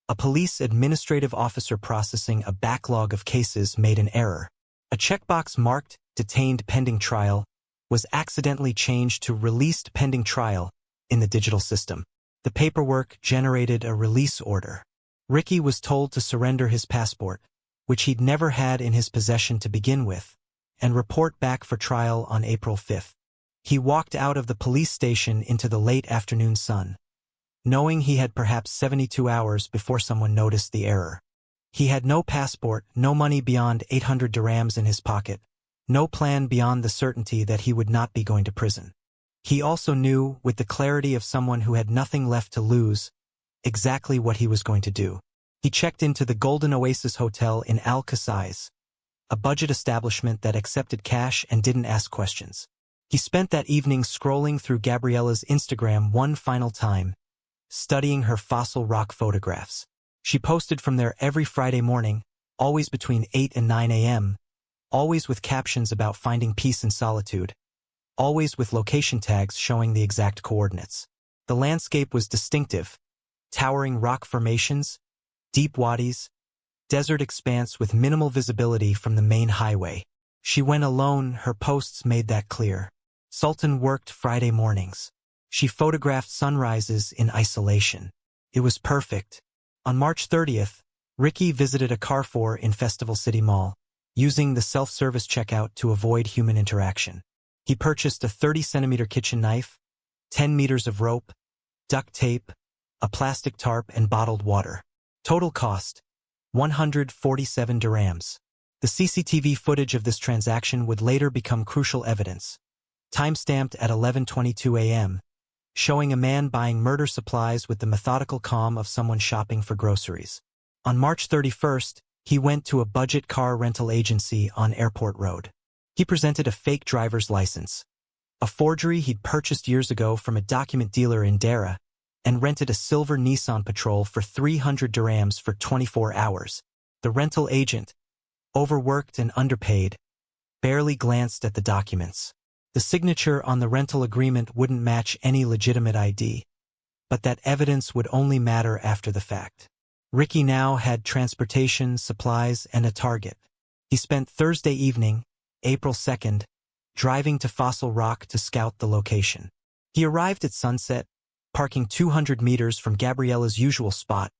a police administrative officer processing a backlog of cases made an error. A checkbox marked "Detained pending trial" was accidentally changed to "Released pending trial" in the digital system. The paperwork generated a release order. Ricky was told to surrender his passport, which he'd never had in his possession to begin with, and report back for trial on April 5th. He walked out of the police station into the late afternoon sun, knowing he had perhaps 72 hours before someone noticed the error. He had no passport, no money beyond 800 dirhams in his pocket, no plan beyond the certainty that he would not be going to prison. He also knew, with the clarity of someone who had nothing left to lose, exactly what he was going to do. He checked into the Golden Oasis Hotel in Al-Qasais, a budget establishment that accepted cash and didn't ask questions. He spent that evening scrolling through Gabriela's Instagram one final time, studying her fossil rock photographs. She posted from there every Friday morning, always between 8 and 9 a.m., always with captions about finding peace and solitude, always with location tags showing the exact coordinates. The landscape was distinctive: towering rock formations, deep wadis, desert expanse with minimal visibility from the main highway. She went alone, her posts made that clear. Sultan worked Friday mornings. She photographed sunrises in isolation. It was perfect. On March 30th, Ricky visited a Carrefour in Festival City Mall, using the self-service checkout to avoid human interaction. He purchased a 30-centimeter kitchen knife, 10 meters of rope, duct tape, a plastic tarp, and bottled water. Total cost: 147 dirhams. The CCTV footage of this transaction would later become crucial evidence. Timestamped at 11:22 a.m., showing a man buying murder supplies with the methodical calm of someone shopping for groceries. On March 31st, he went to a budget car rental agency on Airport Road. He presented a fake driver's license, a forgery he'd purchased years ago from a document dealer in Dera, and rented a silver Nissan Patrol for 300 dirhams for 24 hours. The rental agent, overworked and underpaid, barely glanced at the documents. The signature on the rental agreement wouldn't match any legitimate ID, but that evidence would only matter after the fact. Ricky now had transportation, supplies, and a target. He spent Thursday evening, April 2nd, driving to Fossil Rock to scout the location. He arrived at sunset, parking 200 meters from Gabriela's usual spot,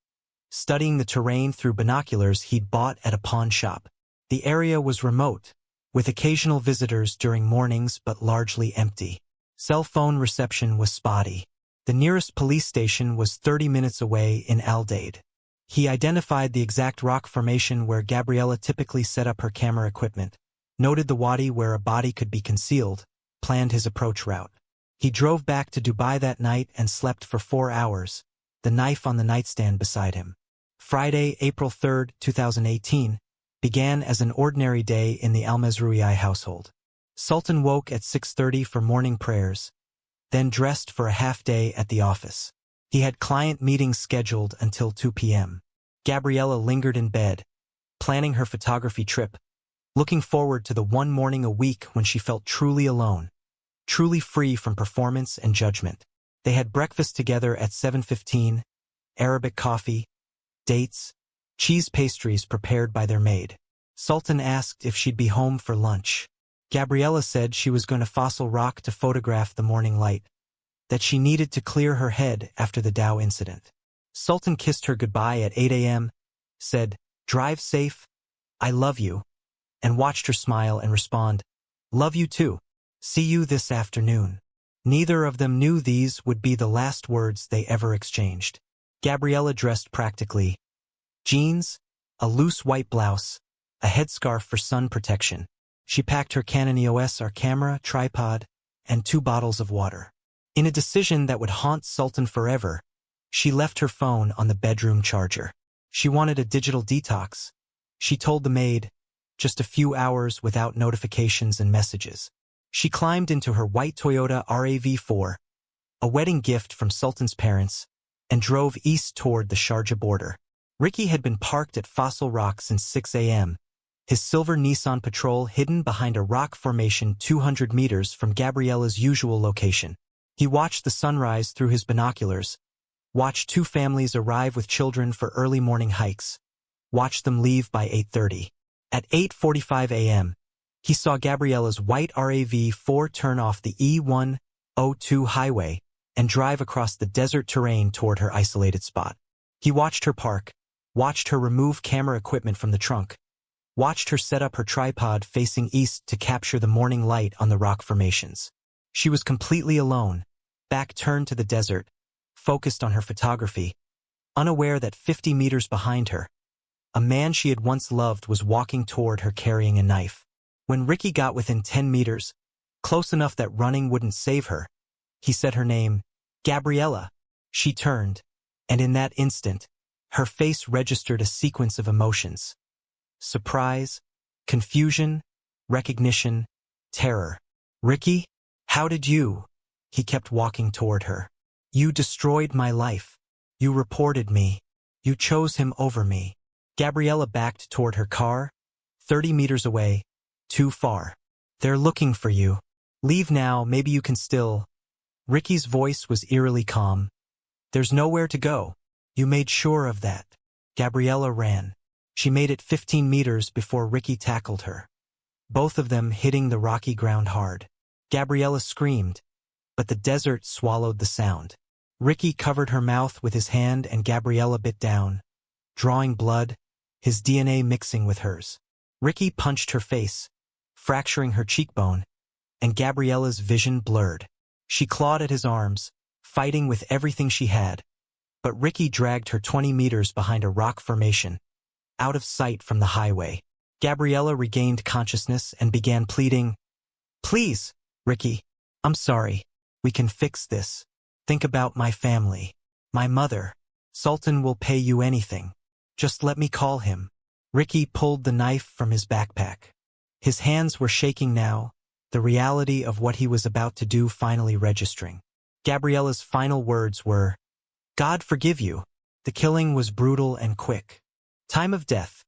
studying the terrain through binoculars he'd bought at a pawn shop. The area was remote, with occasional visitors during mornings but largely empty. Cell phone reception was spotty. The nearest police station was 30 minutes away in Al-Dade. He identified the exact rock formation where Gabriela typically set up her camera equipment, noted the wadi where a body could be concealed, planned his approach route. He drove back to Dubai that night and slept for 4 hours, the knife on the nightstand beside him. Friday, April 3, 2018, began as an ordinary day in the Al-Mazrouei household. Sultan woke at 6:30 for morning prayers, then dressed for a half-day at the office. He had client meetings scheduled until 2 p.m. Gabriela lingered in bed, planning her photography trip, looking forward to the one morning a week when she felt truly alone, truly free from performance and judgment. They had breakfast together at 7:15, Arabic coffee, dates, cheese pastries prepared by their maid. Sultan asked if she'd be home for lunch. Gabriela said she was going to fossil rock to photograph the morning light, that she needed to clear her head after the Dow incident. Sultan kissed her goodbye at 8 a.m., said, "Drive safe, I love you," and watched her smile and respond, "Love you too. See you this afternoon." Neither of them knew these would be the last words they ever exchanged. Gabriela dressed practically. Jeans, a loose white blouse, a headscarf for sun protection. She packed her Canon EOS R camera, tripod, and 2 bottles of water. In a decision that would haunt Sultan forever, she left her phone on the bedroom charger. She wanted a digital detox. She told the maid, just a few hours without notifications and messages. She climbed into her white Toyota RAV4, a wedding gift from Sultan's parents, and drove east toward the Sharjah border. Ricky had been parked at Fossil Rock since 6 a.m., his silver Nissan Patrol hidden behind a rock formation 200 meters from Gabriela's usual location. He watched the sunrise through his binoculars, watched 2 families arrive with children for early morning hikes, watched them leave by 8:30. At 8:45 a.m., he saw Gabriela's white RAV4 turn off the E102 highway and drive across the desert terrain toward her isolated spot. He watched her park, watched her remove camera equipment from the trunk, watched her set up her tripod facing east to capture the morning light on the rock formations. She was completely alone, back turned to the desert, focused on her photography, unaware that 50 meters behind her, a man she had once loved was walking toward her carrying a knife. When Ricky got within 10 meters, close enough that running wouldn't save her, he said her name, "Gabriela." She turned, and in that instant, her face registered a sequence of emotions. Surprise, confusion, recognition, terror. "Ricky, how did you?" He kept walking toward her. "You destroyed my life. You reported me. You chose him over me." Gabriela backed toward her car, 30 meters away, too far. "They're looking for you. Leave now, maybe you can still." Ricky's voice was eerily calm. "There's nowhere to go. You made sure of that." Gabriela ran. She made it 15 meters before Ricky tackled her, both of them hitting the rocky ground hard. Gabriela screamed, but the desert swallowed the sound. Ricky covered her mouth with his hand and Gabriela bit down, drawing blood, his DNA mixing with hers. Ricky punched her face, fracturing her cheekbone, and Gabriela's vision blurred. She clawed at his arms, fighting with everything she had, but Ricky dragged her 20 meters behind a rock formation, out of sight from the highway. Gabriela regained consciousness and began pleading, "Please, Ricky, I'm sorry. We can fix this. Think about my family. My mother. Sultan will pay you anything. Just let me call him." Ricky pulled the knife from his backpack. His hands were shaking now, the reality of what he was about to do finally registering. Gabriela's final words were, "God forgive you." The killing was brutal and quick. Time of death,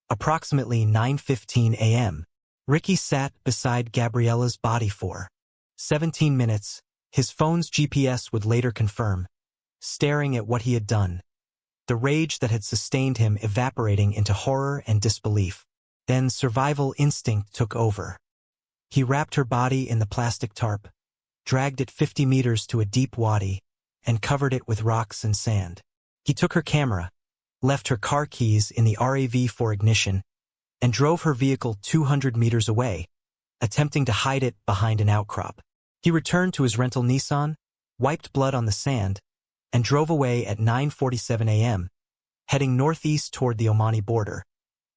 approximately 9:15 a.m. Ricky sat beside Gabriela's body for 17 minutes, his phone's GPS would later confirm, staring at what he had done, the rage that had sustained him evaporating into horror and disbelief. Then survival instinct took over. He wrapped her body in the plastic tarp, dragged it 50 meters to a deep wadi, and covered it with rocks and sand. He took her camera, left her car keys in the RAV for ignition, and drove her vehicle 200 meters away, attempting to hide it behind an outcrop. He returned to his rental Nissan, wiped blood on the sand, and drove away at 9:47 a.m., heading northeast toward the Omani border,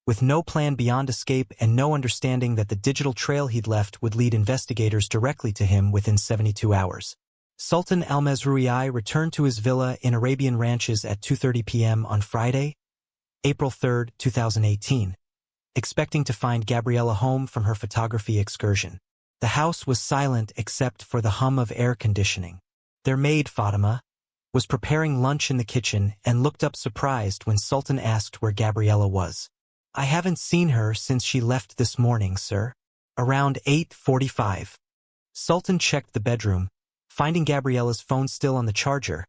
with no plan beyond escape and no understanding that the digital trail he'd left would lead investigators directly to him within 72 hours. Sultan Al-Mazrouei returned to his villa in Arabian Ranches at 2:30 p.m. on Friday, April 3, 2018, expecting to find Gabriela home from her photography excursion. The house was silent except for the hum of air conditioning. Their maid, Fatima, was preparing lunch in the kitchen and looked up surprised when Sultan asked where Gabriela was. "I haven't seen her since she left this morning, sir. Around 8:45. Sultan checked the bedroom, finding Gabriela's phone still on the charger,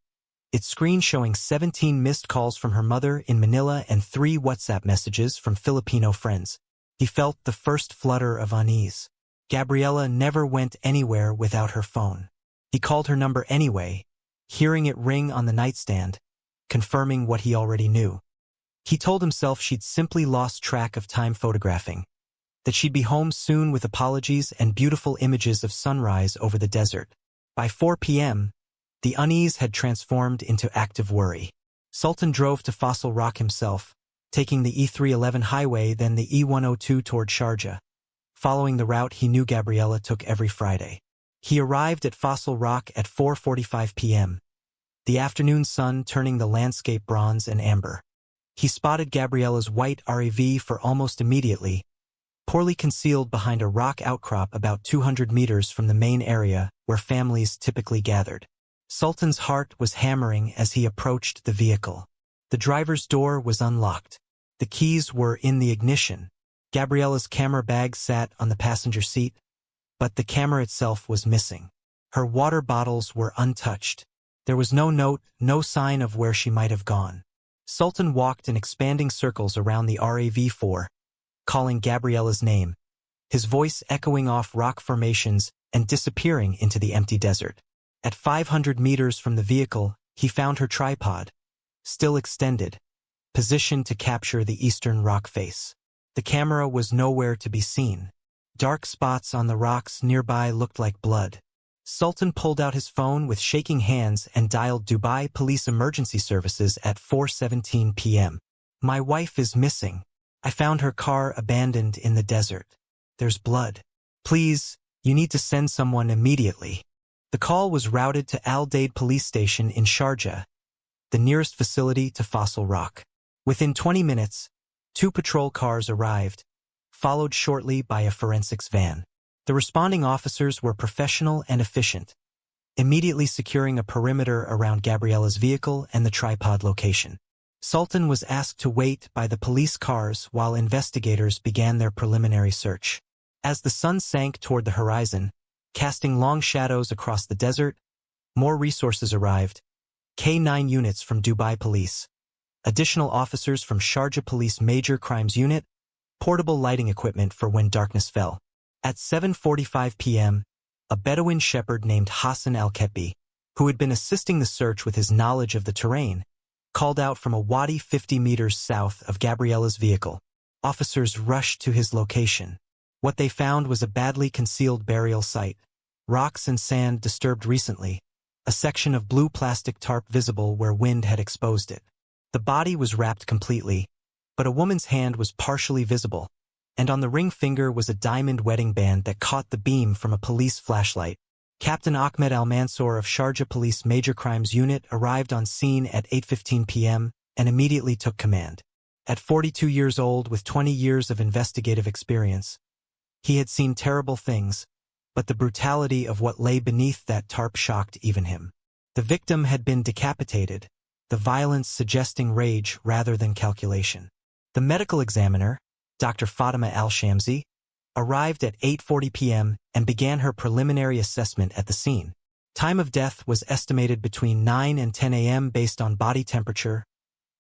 its screen showing 17 missed calls from her mother in Manila and 3 WhatsApp messages from Filipino friends. He felt the first flutter of unease. Gabriela never went anywhere without her phone. He called her number anyway, hearing it ring on the nightstand, confirming what he already knew. He told himself she'd simply lost track of time photographing, that she'd be home soon with apologies and beautiful images of sunrise over the desert. By 4 p.m., the unease had transformed into active worry. Sultan drove to Fossil Rock himself, taking the E311 highway then the E102 toward Sharjah, following the route he knew Gabriela took every Friday. He arrived at Fossil Rock at 4:45 p.m., the afternoon sun turning the landscape bronze and amber. He spotted Gabriela's white RAV for almost immediately, poorly concealed behind a rock outcrop about 200 meters from the main area where families typically gathered. Sultan's heart was hammering as he approached the vehicle. The driver's door was unlocked. The keys were in the ignition. Gabriela's camera bag sat on the passenger seat, but the camera itself was missing. Her water bottles were untouched. There was no note, no sign of where she might have gone. Sultan walked in expanding circles around the RAV4, calling Gabriela's name, his voice echoing off rock formations and disappearing into the empty desert. At 500 meters from the vehicle, he found her tripod, still extended, positioned to capture the eastern rock face. The camera was nowhere to be seen. Dark spots on the rocks nearby looked like blood. Sultan pulled out his phone with shaking hands and dialed Dubai Police Emergency Services at 4:17 p.m. "My wife is missing. I found her car abandoned in the desert. There's blood. Please, you need to send someone immediately." The call was routed to Al Daid Police Station in Sharjah, the nearest facility to Fossil Rock. Within 20 minutes, 2 patrol cars arrived, followed shortly by a forensics van. The responding officers were professional and efficient, immediately securing a perimeter around Gabriela's vehicle and the tripod location. Sultan was asked to wait by the police cars while investigators began their preliminary search. As the sun sank toward the horizon, casting long shadows across the desert, more resources arrived: K9 units from Dubai Police, additional officers from Sharjah Police Major Crimes Unit, portable lighting equipment for when darkness fell. At 7:45 p.m., a Bedouin shepherd named Hassan Al-Ketbi, who had been assisting the search with his knowledge of the terrain, called out from a wadi 50 meters south of Gabriela's vehicle. Officers rushed to his location. What they found was a badly concealed burial site, rocks and sand disturbed recently, a section of blue plastic tarp visible where wind had exposed it. The body was wrapped completely, but a woman's hand was partially visible, and on the ring finger was a diamond wedding band that caught the beam from a police flashlight. Captain Ahmed Al-Mansour of Sharjah Police Major Crimes Unit arrived on scene at 8:15 p.m. and immediately took command. At 42 years old with 20 years of investigative experience, he had seen terrible things, but the brutality of what lay beneath that tarp shocked even him. The victim had been decapitated, the violence suggesting rage rather than calculation. The medical examiner, Dr. Fatima Al-Shamsi, arrived at 8:40 p.m. and began her preliminary assessment at the scene. Time of death was estimated between 9 and 10 a.m. based on body temperature,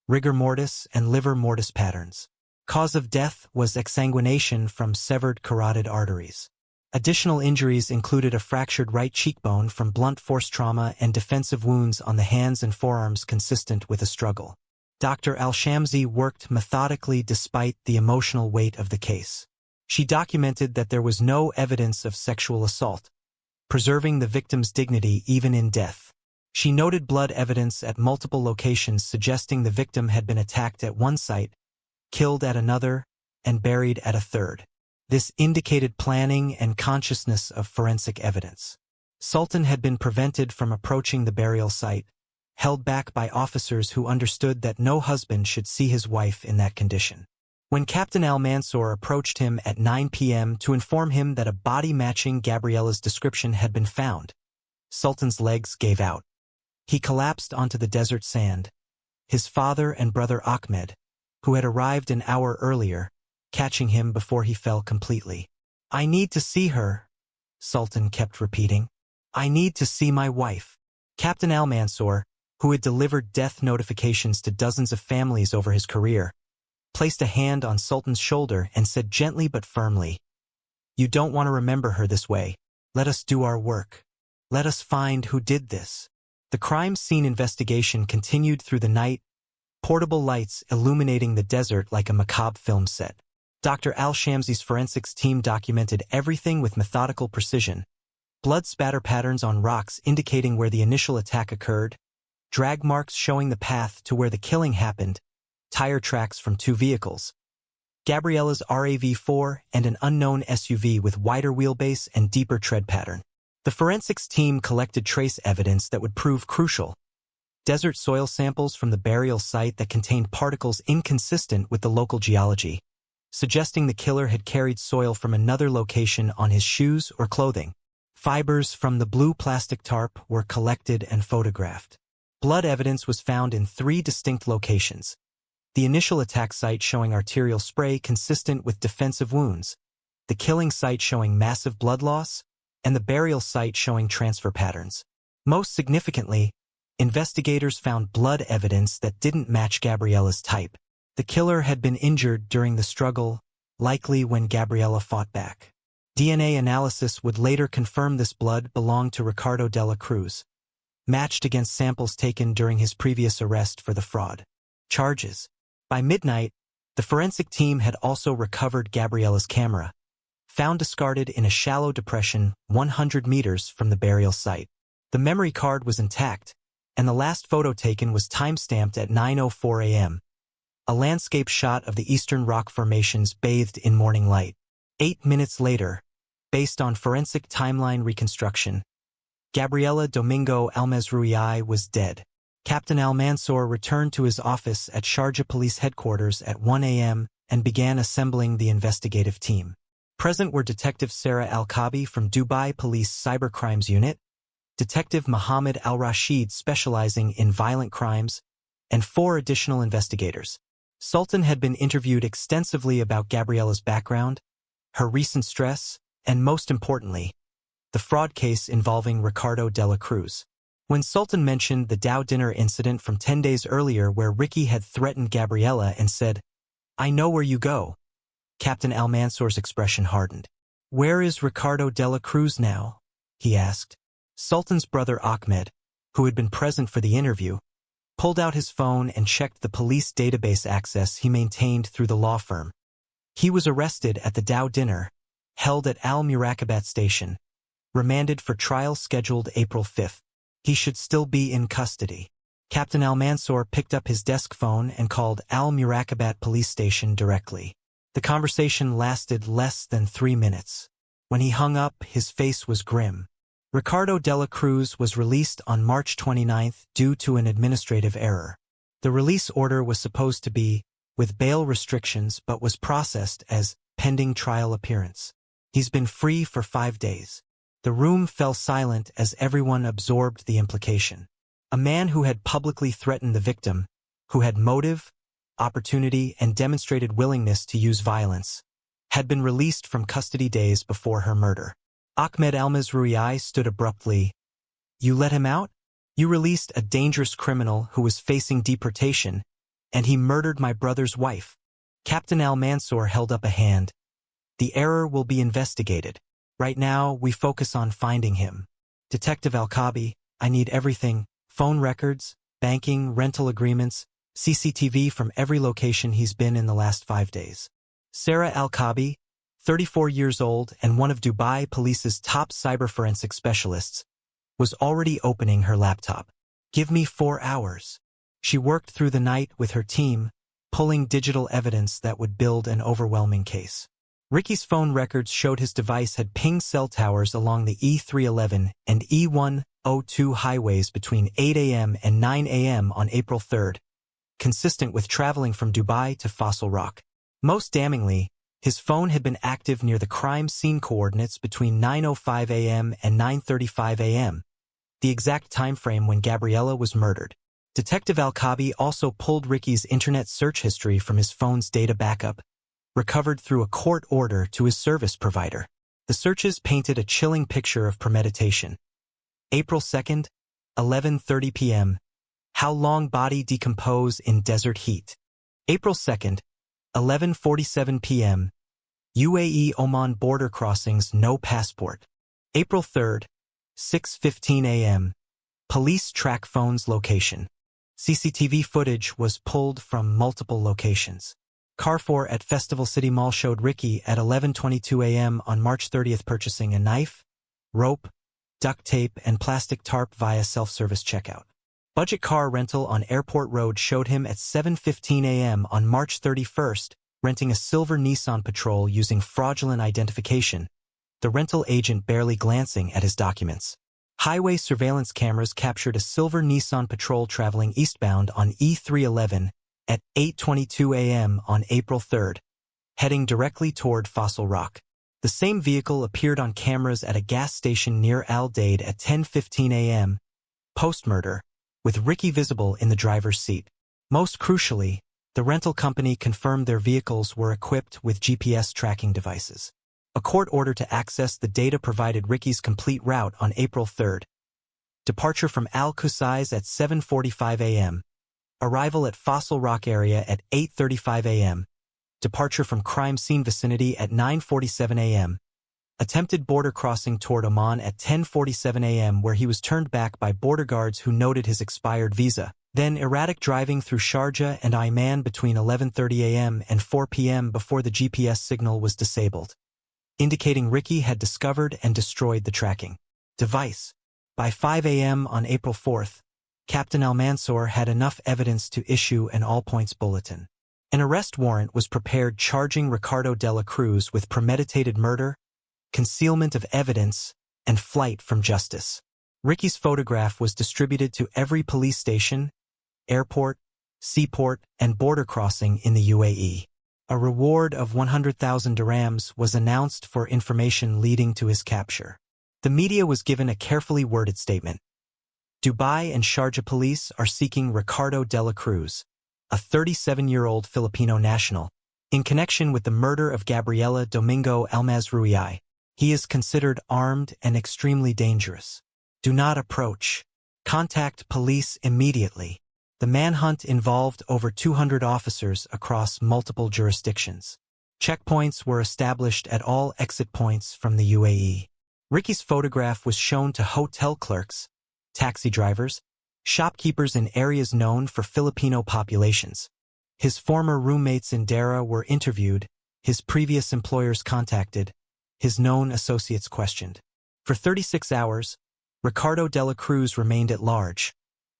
rigor mortis, and liver mortis patterns. Cause of death was exsanguination from severed carotid arteries. Additional injuries included a fractured right cheekbone from blunt force trauma and defensive wounds on the hands and forearms consistent with a struggle. Dr. Al-Shamsi worked methodically despite the emotional weight of the case. She documented that there was no evidence of sexual assault, preserving the victim's dignity even in death. She noted blood evidence at multiple locations suggesting the victim had been attacked at one site, killed at another, and buried at a third. This indicated planning and consciousness of forensic evidence. Sultan had been prevented from approaching the burial site, held back by officers who understood that no husband should see his wife in that condition. When Captain Al-Mansour approached him at 9 p.m. to inform him that a body matching Gabriela's description had been found, Sultan's legs gave out. He collapsed onto the desert sand. His father and brother Ahmed, who had arrived an hour earlier, catching him before he fell completely. "I need to see her," Sultan kept repeating. "I need to see my wife." Captain Al-Mansour, who had delivered death notifications to dozens of families over his career, placed a hand on Sultan's shoulder and said gently but firmly, You don't want to remember her this way. Let us do our work. Let us find who did this. The crime scene investigation continued through the night, portable lights illuminating the desert like a macabre film set. Dr. Al-Shamsi's forensics team documented everything with methodical precision. Blood spatter patterns on rocks indicating where the initial attack occurred, drag marks showing the path to where the killing happened, tire tracks from 2 vehicles, Gabriela's RAV4 and an unknown SUV with wider wheelbase and deeper tread pattern. The forensics team collected trace evidence that would prove crucial. Desert soil samples from the burial site that contained particles inconsistent with the local geology, suggesting the killer had carried soil from another location on his shoes or clothing. Fibers from the blue plastic tarp were collected and photographed. Blood evidence was found in 3 distinct locations. The initial attack site showing arterial spray consistent with defensive wounds, the killing site showing massive blood loss, and the burial site showing transfer patterns. Most significantly, investigators found blood evidence that didn't match Gabriela's type. The killer had been injured during the struggle, likely when Gabriela fought back. DNA analysis would later confirm this blood belonged to Ricardo Dela Cruz, matched against samples taken during his previous arrest for the fraud charges. By midnight, the forensic team had also recovered Gabriela's camera, found discarded in a shallow depression 100 meters from the burial site. The memory card was intact, and the last photo taken was time-stamped at 9:04 a.m., a landscape shot of the eastern rock formations bathed in morning light. 8 minutes later, based on forensic timeline reconstruction, Gabriela Domingo Al-Mazrouei was dead. Captain Al-Mansour returned to his office at Sharjah Police Headquarters at 1 a.m. and began assembling the investigative team. Present were Detective Sarah Al-Kabi from Dubai Police Cybercrimes Unit, Detective Mohammed Al-Rashid specializing in violent crimes, and 4 additional investigators. Sultan had been interviewed extensively about Gabriela's background, her recent stress, and most importantly, the fraud case involving Ricardo Dela Cruz. When Sultan mentioned the Dow dinner incident from 10 days earlier where Ricky had threatened Gabriela and said, "I know where you go," Captain Al-Mansour's expression hardened. "Where is Ricardo Dela Cruz now?" he asked. Sultan's brother Ahmed, who had been present for the interview, pulled out his phone and checked the police database access he maintained through the law firm. He was arrested at the Dow dinner, held at Al-Murakabat station, remanded for trial scheduled April 5th. He should still be in custody. Captain Al-Mansour picked up his desk phone and called Al-Murakabat police station directly. The conversation lasted less than 3 minutes. When he hung up, his face was grim. Ricardo Dela Cruz was released on March 29th due to an administrative error. The release order was supposed to be with bail restrictions but was processed as pending trial appearance. He's been free for 5 days. The room fell silent as everyone absorbed the implication. A man who had publicly threatened the victim, who had motive, opportunity, and demonstrated willingness to use violence, had been released from custody days before her murder. Ahmed Al-Mazrouei stood abruptly. "You let him out? You released a dangerous criminal who was facing deportation, and he murdered my brother's wife." Captain Al-Mansour held up a hand. "The error will be investigated. Right now, we focus on finding him. Detective Al-Kabi, I need everything: phone records, banking, rental agreements, CCTV from every location he's been in the last 5 days." Sarah Al-Kabi, 34 years old and one of Dubai Police's top cyber forensic specialists, was already opening her laptop. "Give me 4 hours." She worked through the night with her team, pulling digital evidence that would build an overwhelming case. Ricky's phone records showed his device had pinged cell towers along the E311 and E102 highways between 8 a.m. and 9 a.m. on April 3rd, consistent with traveling from Dubai to Fossil Rock. Most damningly, his phone had been active near the crime scene coordinates between 9:05 a.m. and 9:35 a.m., the exact time frame when Gabriela was murdered. Detective Al-Kabi also pulled Ricky's internet search history from his phone's data backup, recovered through a court order to his service provider. The searches painted a chilling picture of premeditation. April 2nd, 11:30 p.m. How long body decompose in desert heat? April 2nd, 11:47 p.m. UAE-Oman border crossings no passport. April 3rd, 6:15 a.m. Police track phone's location. CCTV footage was pulled from multiple locations. Carrefour at Festival City Mall showed Ricky at 11:22 a.m. on March 30th purchasing a knife, rope, duct tape, and plastic tarp via self-service checkout. Budget car rental on Airport Road showed him at 7:15 a.m. on March 31st renting a silver Nissan Patrol using fraudulent identification, the rental agent barely glancing at his documents. Highway surveillance cameras captured a silver Nissan Patrol traveling eastbound on E311 at 8:22 a.m. on April 3rd, heading directly toward Fossil Rock. The same vehicle appeared on cameras at a gas station near Al Dade at 10:15 a.m., post-murder, with Ricky visible in the driver's seat. Most crucially, the rental company confirmed their vehicles were equipped with GPS tracking devices. A court order to access the data provided Ricky's complete route on April 3rd. Departure from Al Qusais at 7:45 a.m. Arrival at Fossil Rock area at 8:35 a.m. Departure from crime scene vicinity at 9:47 a.m. Attempted border crossing toward Oman at 10:47 a.m. where he was turned back by border guards who noted his expired visa. Then erratic driving through Sharjah and Amman between 11:30 a.m. and 4 p.m. before the GPS signal was disabled, indicating Ricky had discovered and destroyed the tracking device. By 5 a.m. on April 4th, Captain Al-Mazrouei had enough evidence to issue an all-points bulletin. An arrest warrant was prepared charging Ricardo Dela Cruz with premeditated murder, concealment of evidence, and flight from justice. Ricky's photograph was distributed to every police station, airport, seaport, and border crossing in the UAE. A reward of 100,000 dirhams was announced for information leading to his capture. The media was given a carefully worded statement. Dubai and Sharjah police are seeking Ricardo Dela Cruz, a 37-year-old Filipino national, in connection with the murder of Gabriela Domingo Al-Mazrouei. He is considered armed and extremely dangerous. Do not approach. Contact police immediately. The manhunt involved over 200 officers across multiple jurisdictions. Checkpoints were established at all exit points from the UAE. Ricky's photograph was shown to hotel clerks, taxi drivers, shopkeepers in areas known for Filipino populations. His former roommates in Dera were interviewed, his previous employers contacted, his known associates questioned. For 36 hours, Ricardo Dela Cruz remained at large,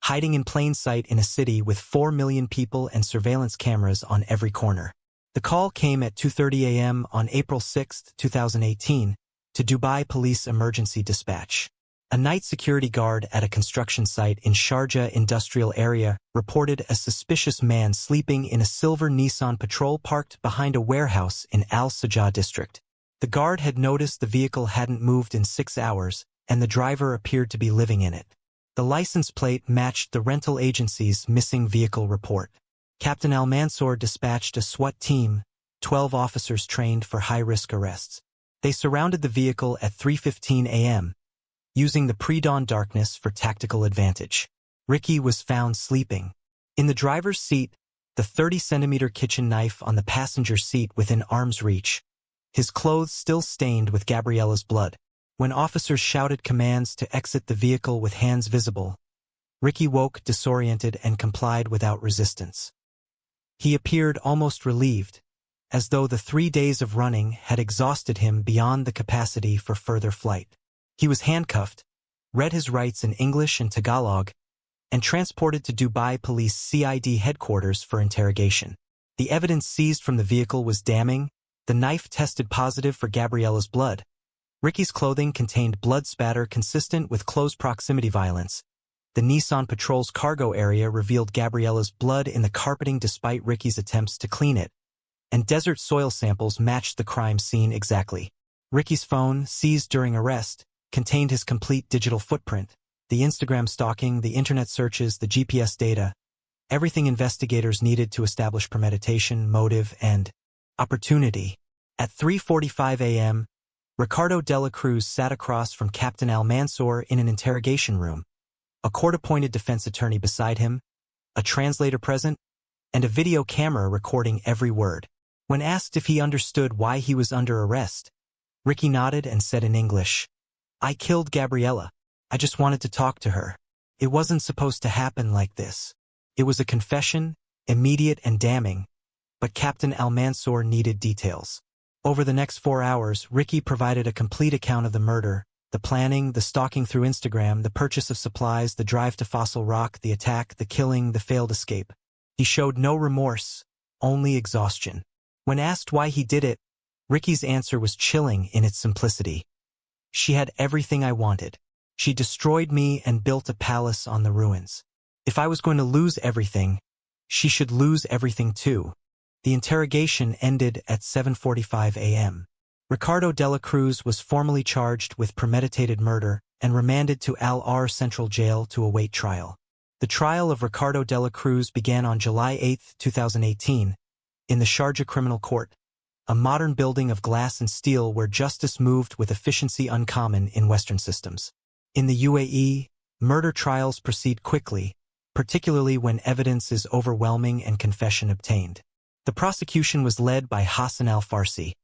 hiding in plain sight in a city with 4 million people and surveillance cameras on every corner. The call came at 2:30 a.m. on April 6, 2018, to Dubai Police Emergency Dispatch. A night security guard at a construction site in Sharjah industrial area reported a suspicious man sleeping in a silver Nissan Patrol parked behind a warehouse in Al Sajah district. The guard had noticed the vehicle hadn't moved in 6 hours, and the driver appeared to be living in it. The license plate matched the rental agency's missing vehicle report. Captain Al-Mazrouei dispatched a SWAT team, 12 officers trained for high-risk arrests. They surrounded the vehicle at 3:15 a.m., using the pre-dawn darkness for tactical advantage. Ricky was found sleeping. In the driver's seat, the 30-centimeter kitchen knife on the passenger seat within arm's reach, his clothes still stained with Gabriela's blood. When officers shouted commands to exit the vehicle with hands visible, Ricky woke disoriented and complied without resistance. He appeared almost relieved, as though the 3 days of running had exhausted him beyond the capacity for further flight. He was handcuffed, read his rights in English and Tagalog, and transported to Dubai Police CID headquarters for interrogation. The evidence seized from the vehicle was damning. The knife tested positive for Gabriela's blood. Ricky's clothing contained blood spatter consistent with close proximity violence. The Nissan Patrol's cargo area revealed Gabriela's blood in the carpeting despite Ricky's attempts to clean it, and desert soil samples matched the crime scene exactly. Ricky's phone, seized during arrest, contained his complete digital footprint, the Instagram stalking, the internet searches, the GPS data, everything investigators needed to establish premeditation, motive, and opportunity. At 3:45 a.m., Ricardo Dela Cruz sat across from Captain Al-Mazrouei in an interrogation room, a court-appointed defense attorney beside him, a translator present, and a video camera recording every word. When asked if he understood why he was under arrest, Ricky nodded and said in English, "I killed Gabriela. I just wanted to talk to her. It wasn't supposed to happen like this." It was a confession, immediate and damning, but Captain Al-Mazrouei needed details. Over the next 4 hours, Ricky provided a complete account of the murder, the planning, the stalking through Instagram, the purchase of supplies, the drive to Fossil Rock, the attack, the killing, the failed escape. He showed no remorse, only exhaustion. When asked why he did it, Ricky's answer was chilling in its simplicity. "She had everything I wanted. She destroyed me and built a palace on the ruins. If I was going to lose everything, she should lose everything too." The interrogation ended at 7:45 a.m. Ricardo Dela Cruz was formally charged with premeditated murder and remanded to Al-Ar Central Jail to await trial. The trial of Ricardo Dela Cruz began on July 8, 2018, in the Sharjah Criminal Court, a modern building of glass and steel where justice moved with efficiency uncommon in Western systems. In the UAE, murder trials proceed quickly, particularly when evidence is overwhelming and confession obtained. The prosecution was led by Hassan Al-Farsi,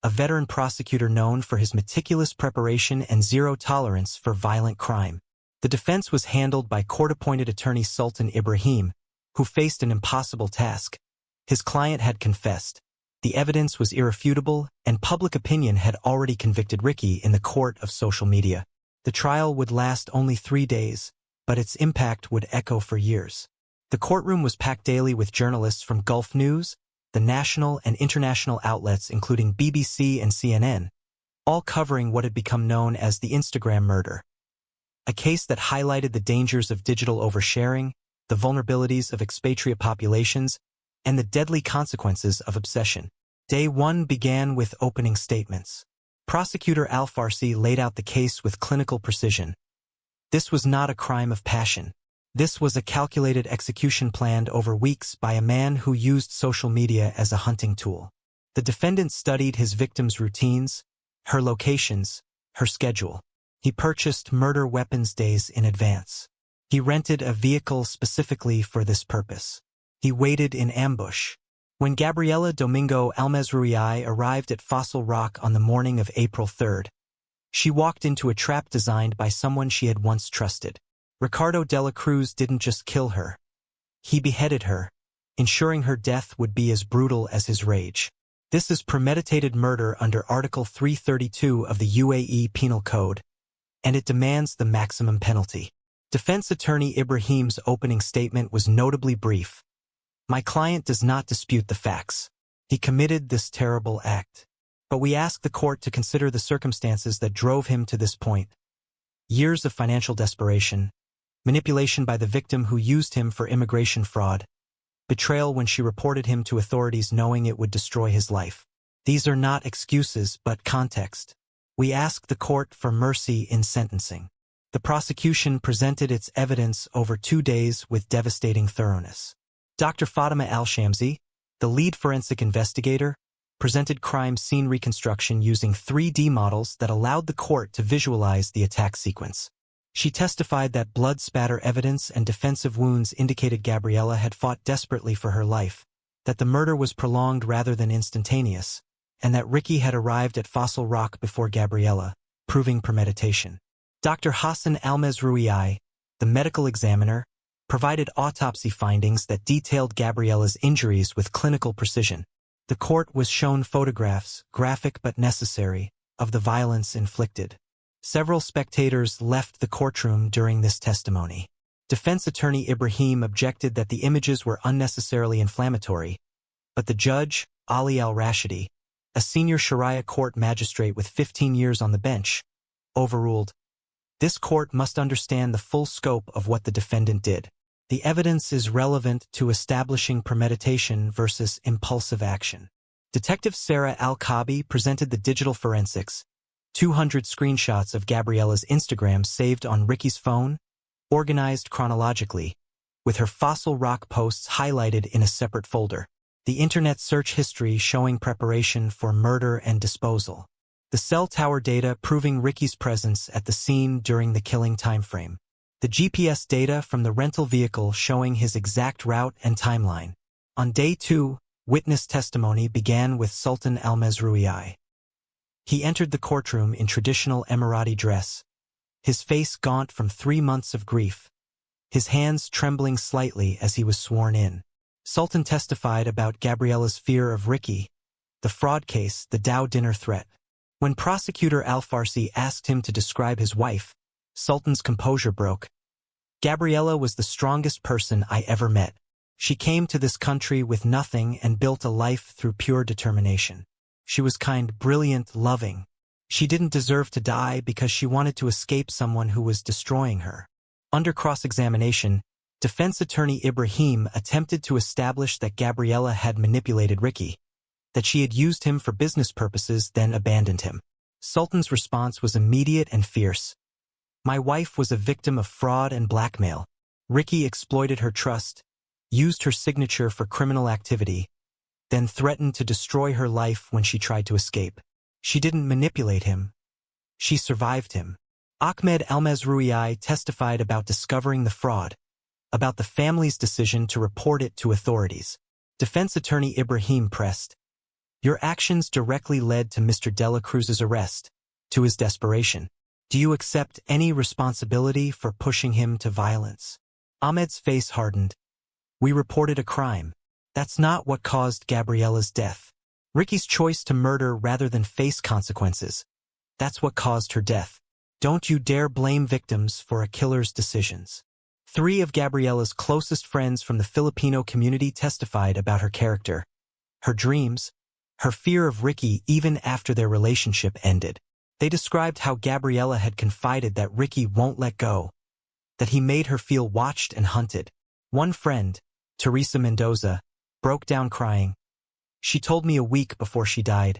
a veteran prosecutor known for his meticulous preparation and zero tolerance for violent crime. The defense was handled by court-appointed attorney Sultan Ibrahim, who faced an impossible task. His client had confessed. The evidence was irrefutable, and public opinion had already convicted Ricky in the court of social media. The trial would last only 3 days, but its impact would echo for years. The courtroom was packed daily with journalists from Gulf News, the national and international outlets including BBC and CNN, all covering what had become known as the Instagram murder, a case that highlighted the dangers of digital oversharing, the vulnerabilities of expatriate populations, and the deadly consequences of obsession. Day 1 began with opening statements. Prosecutor Al-Farsi laid out the case with clinical precision. This was not a crime of passion. This was a calculated execution planned over weeks by a man who used social media as a hunting tool. The defendant studied his victim's routines, her locations, her schedule. He purchased murder weapons days in advance. He rented a vehicle specifically for this purpose. He waited in ambush. When Gabriela Domingo Al-Mazrouei arrived at Fossil Rock on the morning of April 3rd, she walked into a trap designed by someone she had once trusted. Ricardo Dela Cruz didn't just kill her. He beheaded her, ensuring her death would be as brutal as his rage. This is premeditated murder under Article 332 of the UAE Penal Code, and it demands the maximum penalty. Defense attorney Ibrahim's opening statement was notably brief. "My client does not dispute the facts. He committed this terrible act. But we ask the court to consider the circumstances that drove him to this point. Years of financial desperation, manipulation by the victim who used him for immigration fraud, betrayal when she reported him to authorities knowing it would destroy his life. These are not excuses but context. We ask the court for mercy in sentencing." The prosecution presented its evidence over 2 days with devastating thoroughness. Dr. Fatima Al-Shamsi, the lead forensic investigator, presented crime scene reconstruction using 3D models that allowed the court to visualize the attack sequence. She testified that blood spatter evidence and defensive wounds indicated Gabriela had fought desperately for her life, that the murder was prolonged rather than instantaneous, and that Ricky had arrived at Fossil Rock before Gabriela, proving premeditation. Dr. Hassan Al-Mazrouei, the medical examiner, provided autopsy findings that detailed Gabriela's injuries with clinical precision. The court was shown photographs, graphic but necessary, of the violence inflicted. Several spectators left the courtroom during this testimony. Defense attorney Ibrahim objected that the images were unnecessarily inflammatory, but the judge, Ali Al-Rashidi, a senior Sharia court magistrate with 15 years on the bench, overruled. This court must understand the full scope of what the defendant did. The evidence is relevant to establishing premeditation versus impulsive action. Detective Sarah Al-Kabi presented the digital forensics, 200 screenshots of Gabriela's Instagram saved on Ricky's phone, organized chronologically, with her Fossil Rock posts highlighted in a separate folder. The internet search history showing preparation for murder and disposal. The cell tower data proving Ricky's presence at the scene during the killing timeframe. The GPS data from the rental vehicle showing his exact route and timeline. On day 2, Witness testimony began with Sultan Al-Mazrouei. He entered the courtroom in traditional Emirati dress, his face gaunt from 3 months of grief, his hands trembling slightly as he was sworn in. Sultan testified about Gabriela's fear of Ricky, the fraud case, the Dow dinner threat. When prosecutor Al-Farsi asked him to describe his wife, Sultan's composure broke. Gabriela was the strongest person I ever met. She came to this country with nothing and built a life through pure determination. She was kind, brilliant, loving. She didn't deserve to die because she wanted to escape someone who was destroying her. Under cross-examination, defense attorney Ibrahim attempted to establish that Gabriela had manipulated Ricky, that she had used him for business purposes, then abandoned him. Sultan's response was immediate and fierce. My wife was a victim of fraud and blackmail. Ricky exploited her trust, used her signature for criminal activity, then threatened to destroy her life when she tried to escape. She didn't manipulate him. She survived him. Ahmed Al-Mazrouei testified about discovering the fraud, about the family's decision to report it to authorities. Defense attorney Ibrahim pressed, "Your actions directly led to Mr. Dela Cruz's arrest, to his desperation. Do you accept any responsibility for pushing him to violence?" Ahmed's face hardened. "We reported a crime. That's not what caused Gabriela's death. Ricky's choice to murder rather than face consequences. That's what caused her death. Don't you dare blame victims for a killer's decisions." 3 of Gabriela's closest friends from the Filipino community testified about her character, her dreams, her fear of Ricky even after their relationship ended. They described how Gabriela had confided that Ricky won't let go, that he made her feel watched and hunted. One friend, Teresa Mendoza, broke down crying. "She told me a week before she died,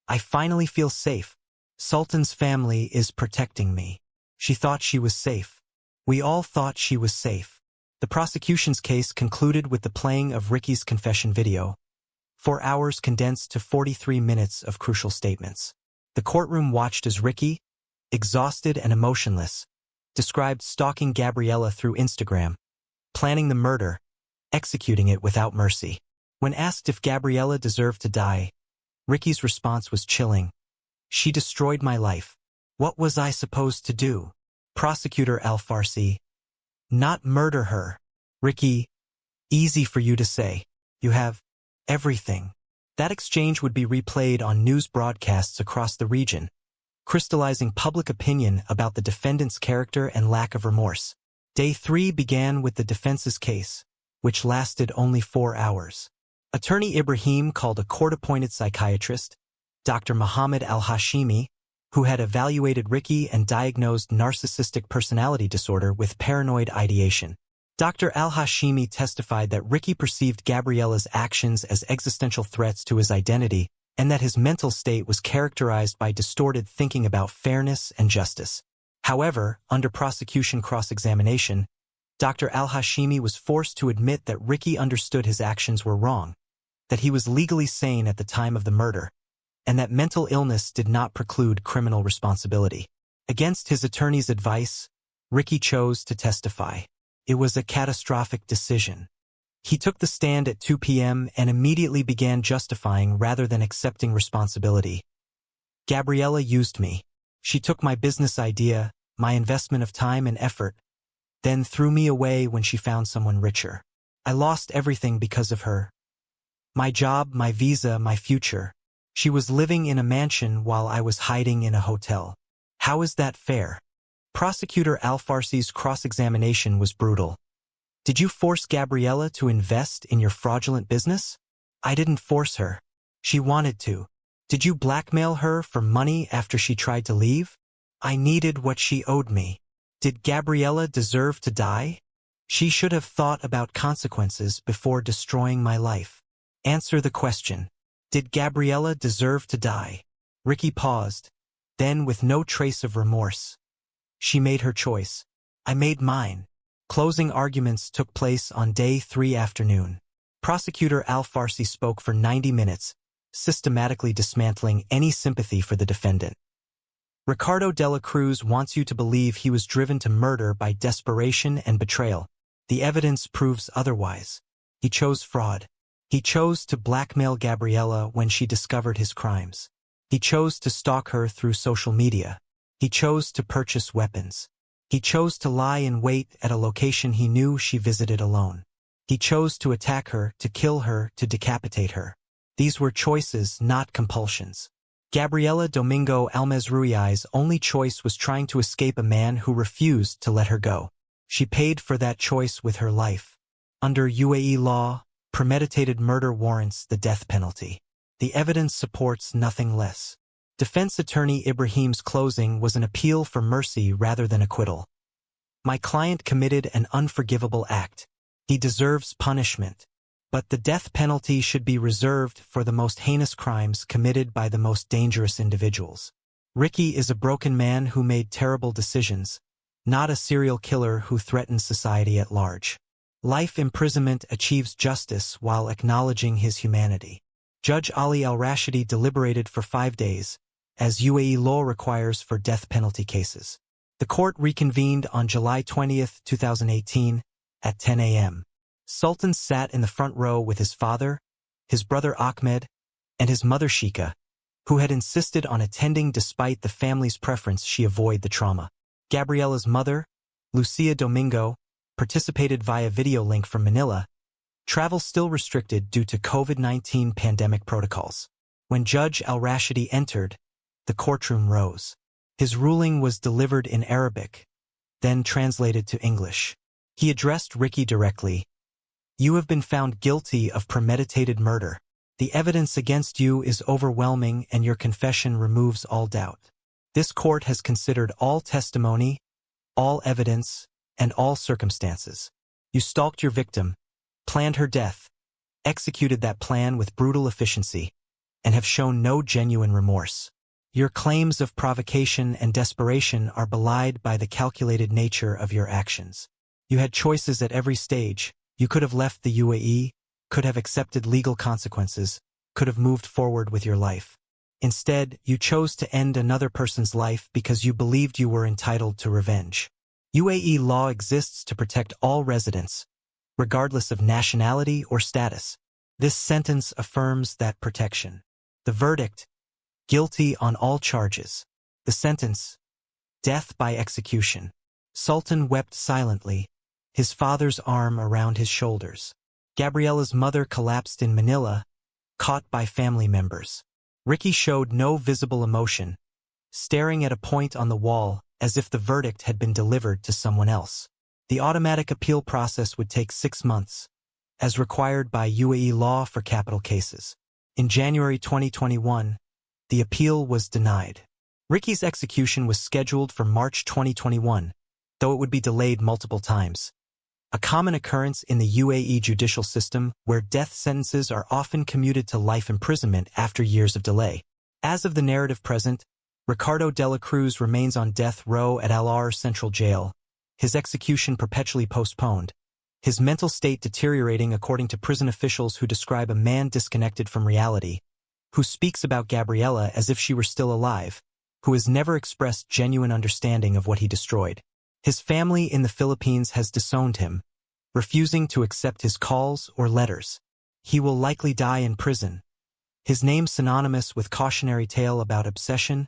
'I finally feel safe. Sultan's family is protecting me.' She thought she was safe. We all thought she was safe." The prosecution's case concluded with the playing of Ricky's confession video. 4 hours condensed to 43 minutes of crucial statements. The courtroom watched as Ricky, exhausted and emotionless, described stalking Gabriela through Instagram, planning the murder, executing it without mercy. When asked if Gabriela deserved to die, Ricky's response was chilling. "She destroyed my life. What was I supposed to do?" Prosecutor Al-Farsi, "Not murder her." Ricky, "Easy for you to say. You have everything." That exchange would be replayed on news broadcasts across the region, crystallizing public opinion about the defendant's character and lack of remorse. Day 3 began with the defense's case, which lasted only 4 hours. Attorney Ibrahim called a court-appointed psychiatrist, Dr. Muhammad Al-Hashimi, who had evaluated Ricky and diagnosed narcissistic personality disorder with paranoid ideation. Dr. Al-Hashimi testified that Ricky perceived Gabriela's actions as existential threats to his identity and that his mental state was characterized by distorted thinking about fairness and justice. However, under prosecution cross-examination, Dr. Al-Hashimi was forced to admit that Ricky understood his actions were wrong, that he was legally sane at the time of the murder, and that mental illness did not preclude criminal responsibility. Against his attorney's advice, Ricky chose to testify. It was a catastrophic decision. He took the stand at 2 p.m. and immediately began justifying rather than accepting responsibility. "Gabriela used me. She took my business idea, my investment of time and effort, then threw me away when she found someone richer. I lost everything because of her. My job, my visa, my future. She was living in a mansion while I was hiding in a hotel. How is that fair?" Prosecutor Al-Farsi's cross-examination was brutal. "Did you force Gabriela to invest in your fraudulent business?" "I didn't force her. She wanted to." "Did you blackmail her for money after she tried to leave?" "I needed what she owed me." "Did Gabriela deserve to die?" "She should have thought about consequences before destroying my life." "Answer the question. Did Gabriela deserve to die?" Ricky paused, then with no trace of remorse. "She made her choice. I made mine." Closing arguments took place on day 3 afternoon. Prosecutor Al-Farsi spoke for 90 minutes, systematically dismantling any sympathy for the defendant. "Ricardo Dela Cruz wants you to believe he was driven to murder by desperation and betrayal. The evidence proves otherwise. He chose fraud. He chose to blackmail Gabriela when she discovered his crimes. He chose to stalk her through social media. He chose to purchase weapons. He chose to lie in wait at a location he knew she visited alone. He chose to attack her, to kill her, to decapitate her. These were choices, not compulsions. Gabriela Domingo Al-Mazrouei's only choice was trying to escape a man who refused to let her go. She paid for that choice with her life. Under UAE law, premeditated murder warrants the death penalty. The evidence supports nothing less. Defense attorney Ibrahim's closing was an appeal for mercy rather than acquittal. My client committed an unforgivable act. He deserves punishment. But the death penalty should be reserved for the most heinous crimes committed by the most dangerous individuals. Ricky is a broken man who made terrible decisions, not a serial killer who threatens society at large. Life imprisonment achieves justice while acknowledging his humanity. Judge Ali Al-Rashidi deliberated for 5 days, as UAE law requires for death penalty cases. The court reconvened on July 20, 2018, at 10 a.m. Sultan sat in the front row with his father, his brother Ahmed, and his mother Shika, who had insisted on attending despite the family's preference she avoid the trauma. Gabriela's mother, Lucia Domingo, participated via video link from Manila, travel still restricted due to COVID-19 pandemic protocols. When Judge Al-Rashidi entered, the courtroom rose. His ruling was delivered in Arabic, then translated to English. He addressed Ricky directly. You have been found guilty of premeditated murder. The evidence against you is overwhelming and your confession removes all doubt. This court has considered all testimony, all evidence, and all circumstances. You stalked your victim, planned her death, executed that plan with brutal efficiency, and have shown no genuine remorse. Your claims of provocation and desperation are belied by the calculated nature of your actions. You had choices at every stage. You could have left the UAE, could have accepted legal consequences, could have moved forward with your life. Instead, you chose to end another person's life because you believed you were entitled to revenge. UAE law exists to protect all residents, regardless of nationality or status. This sentence affirms that protection. The verdict: guilty on all charges. The sentence: death by execution. Sultan wept silently, his father's arm around his shoulders. Gabriela's mother collapsed in Manila, caught by family members. Ricky showed no visible emotion, staring at a point on the wall as if the verdict had been delivered to someone else. The automatic appeal process would take 6 months, as required by UAE law for capital cases. In January 2021, the appeal was denied. Ricky's execution was scheduled for March 2021, though it would be delayed multiple times. A common occurrence in the UAE judicial system where death sentences are often commuted to life imprisonment after years of delay. As of the narrative present, Ricardo Dela Cruz remains on death row at Al-Ar Central Jail, his execution perpetually postponed, his mental state deteriorating according to prison officials who describe a man disconnected from reality, who speaks about Gabriela as if she were still alive, who has never expressed genuine understanding of what he destroyed. His family in the Philippines has disowned him, refusing to accept his calls or letters. He will likely die in prison. His name synonymous with cautionary tale about obsession,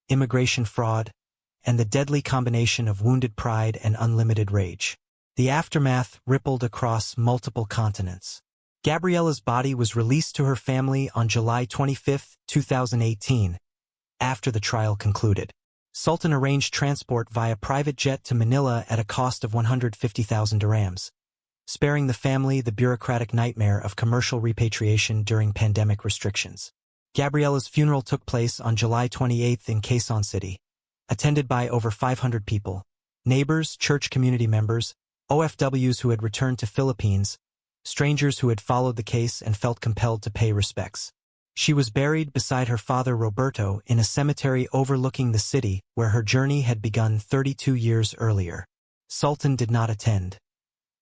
immigration fraud, and the deadly combination of wounded pride and unlimited rage. The aftermath rippled across multiple continents. Gabriela's body was released to her family on July 25, 2018, after the trial concluded. Sultan arranged transport via private jet to Manila at a cost of 150,000 dirhams, sparing the family the bureaucratic nightmare of commercial repatriation during pandemic restrictions. Gabriela's funeral took place on July 28 in Quezon City, attended by over 500 people, neighbors, church community members, OFWs who had returned to Philippines, strangers who had followed the case and felt compelled to pay respects. She was buried beside her father Roberto in a cemetery overlooking the city where her journey had begun 32 years earlier. Sultan did not attend.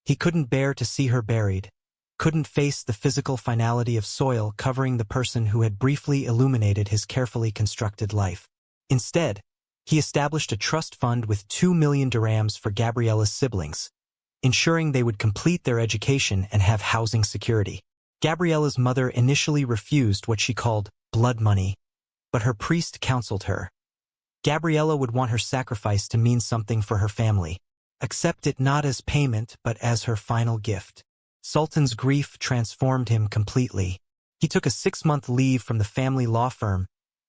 He couldn't bear to see her buried, couldn't face the physical finality of soil covering the person who had briefly illuminated his carefully constructed life. Instead, he established a trust fund with 2 million dirhams for Gabriela's siblings, ensuring they would complete their education and have housing security. Gabriela's mother initially refused what she called blood money, but her priest counseled her. Gabriela would want her sacrifice to mean something for her family. Accept it not as payment but as her final gift. Sultan's grief transformed him completely. He took a 6-month leave from the family law firm,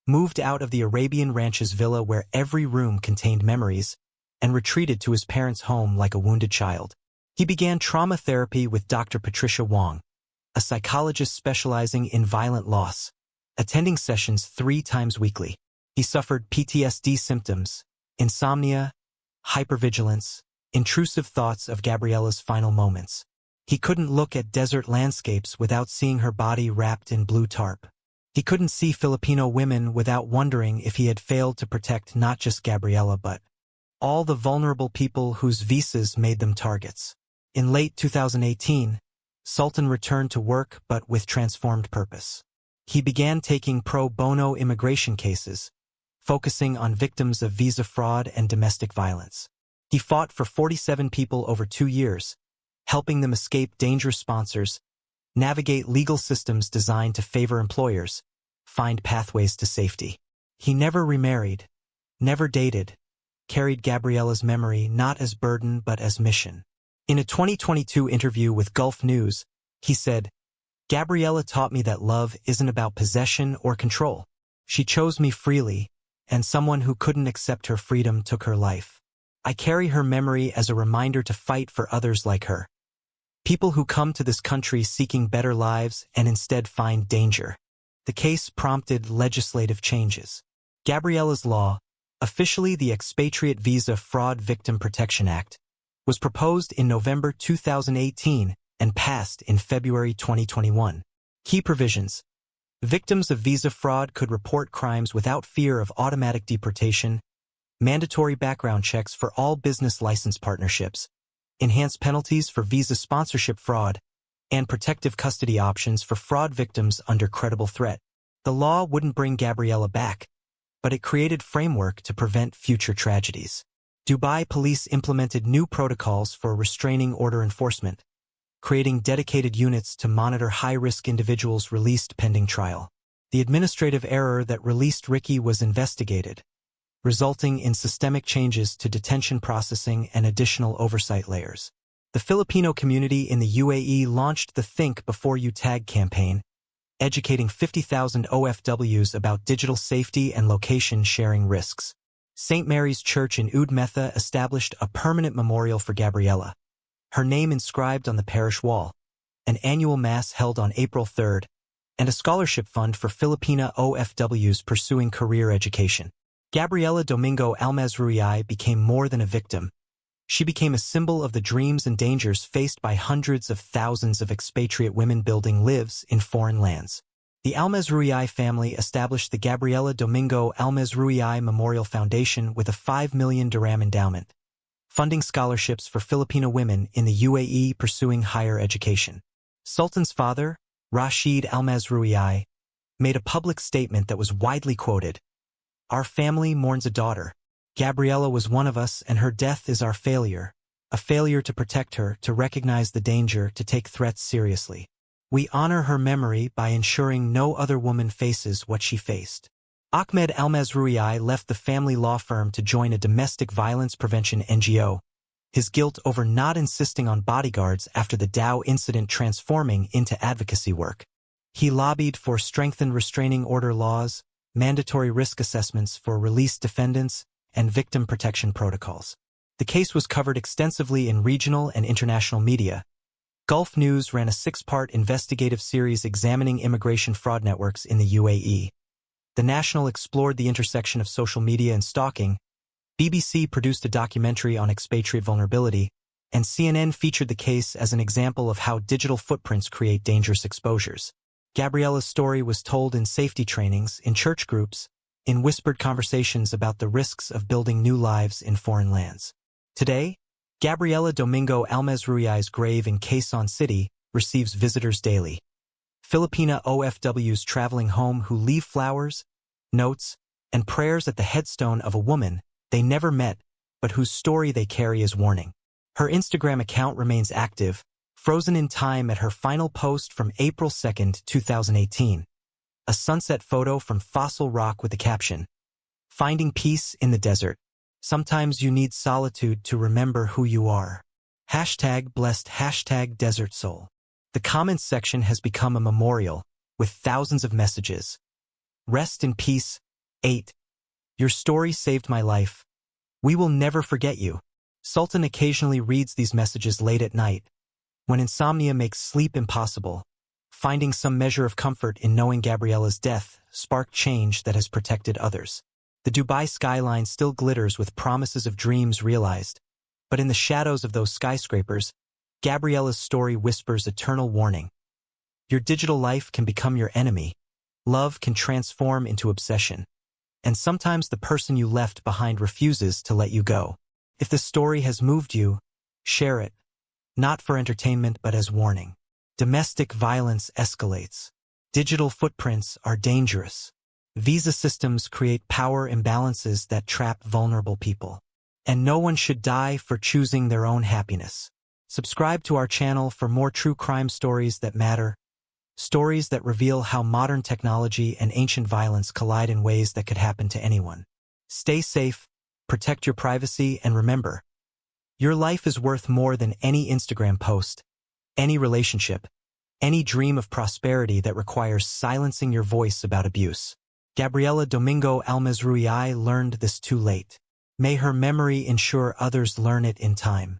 moved out of the Arabian ranch's villa where every room contained memories, and retreated to his parents' home like a wounded child. He began trauma therapy with Dr. Patricia Wong, a psychologist specializing in violent loss, attending sessions 3 times weekly. He suffered PTSD symptoms, insomnia, hypervigilance, intrusive thoughts of Gabriela's final moments. He couldn't look at desert landscapes without seeing her body wrapped in blue tarp. He couldn't see Filipino women without wondering if he had failed to protect not just Gabriela but all the vulnerable people whose visas made them targets. In late 2018, Sultan returned to work but with transformed purpose. He began taking pro bono immigration cases, focusing on victims of visa fraud and domestic violence. He fought for 47 people over 2 years, helping them escape dangerous sponsors, navigate legal systems designed to favor employers, find pathways to safety. He never remarried, never dated, carried Gabriela's memory not as burden but as mission. In a 2022 interview with Gulf News, he said, "Gabriela taught me that love isn't about possession or control. She chose me freely, and someone who couldn't accept her freedom took her life. I carry her memory as a reminder to fight for others like her. People who come to this country seeking better lives and instead find danger." The case prompted legislative changes. Gabriela's law, officially the Expatriate Visa Fraud Victim Protection Act, was proposed in November 2018 and passed in February 2021. Key provisions. Victims of visa fraud could report crimes without fear of automatic deportation, mandatory background checks for all business license partnerships, enhanced penalties for visa sponsorship fraud, and protective custody options for fraud victims under credible threat. The law wouldn't bring Gabriela back, but it created framework to prevent future tragedies. Dubai police implemented new protocols for restraining order enforcement, creating dedicated units to monitor high-risk individuals released pending trial. The administrative error that released Ricky was investigated, resulting in systemic changes to detention processing and additional oversight layers. The Filipino community in the UAE launched the Think Before You Tag campaign, educating 50,000 OFWs about digital safety and location sharing risks. St. Mary's Church in Oud Metha established a permanent memorial for Gabriela, her name inscribed on the parish wall, an annual mass held on April 3rd, and a scholarship fund for Filipina OFWs pursuing career education. Gabriela Domingo Al-Mazrouei became more than a victim. She became a symbol of the dreams and dangers faced by hundreds of thousands of expatriate women building lives in foreign lands. The Al-Mazrouei family established the Gabriela Domingo Al-Mazrouei Memorial Foundation with a 5 million dirham endowment, funding scholarships for Filipino women in the UAE pursuing higher education. Sultan's father, Rashid Al-Mazrouei, made a public statement that was widely quoted. "Our family mourns a daughter. Gabriela was one of us, and her death is our failure. A failure to protect her, to recognize the danger, to take threats seriously. We honor her memory by ensuring no other woman faces what she faced." Ahmed Al-Mazrouei left the family law firm to join a domestic violence prevention NGO, his guilt over not insisting on bodyguards after the Dow incident transforming into advocacy work. He lobbied for strengthened restraining order laws, mandatory risk assessments for released defendants, and victim protection protocols. The case was covered extensively in regional and international media. Gulf News ran a 6-part investigative series examining immigration fraud networks in the UAE. The National explored the intersection of social media and stalking, BBC produced a documentary on expatriate vulnerability, and CNN featured the case as an example of how digital footprints create dangerous exposures. Gabriela's story was told in safety trainings, in church groups, in whispered conversations about the risks of building new lives in foreign lands. Today, Gabriela Domingo Al-Mazrouei's grave in Quezon City receives visitors daily. Filipina OFWs traveling home who leave flowers, notes, and prayers at the headstone of a woman they never met, but whose story they carry as warning. Her Instagram account remains active, frozen in time at her final post from April 2nd, 2018. A sunset photo from Fossil Rock with the caption, "Finding peace in the desert. Sometimes you need solitude to remember who you are. #blessed #desert soul." The comments section has become a memorial, with thousands of messages. Rest in peace. 8. Your story saved my life. We will never forget you. Sultan occasionally reads these messages late at night, when insomnia makes sleep impossible. Finding some measure of comfort in knowing Gabriela's death sparked change that has protected others. The Dubai skyline still glitters with promises of dreams realized, but in the shadows of those skyscrapers, Gabriela's story whispers eternal warning. Your digital life can become your enemy. Love can transform into obsession. And sometimes the person you left behind refuses to let you go. If the story has moved you, share it. Not for entertainment but as warning. Domestic violence escalates. Digital footprints are dangerous. Visa systems create power imbalances that trap vulnerable people. And no one should die for choosing their own happiness. Subscribe to our channel for more true crime stories that matter. Stories that reveal how modern technology and ancient violence collide in ways that could happen to anyone. Stay safe, protect your privacy, and remember, your life is worth more than any Instagram post, any relationship, any dream of prosperity that requires silencing your voice about abuse. Gabriela Domingo Al-Mazrouei learned this too late. May her memory ensure others learn it in time.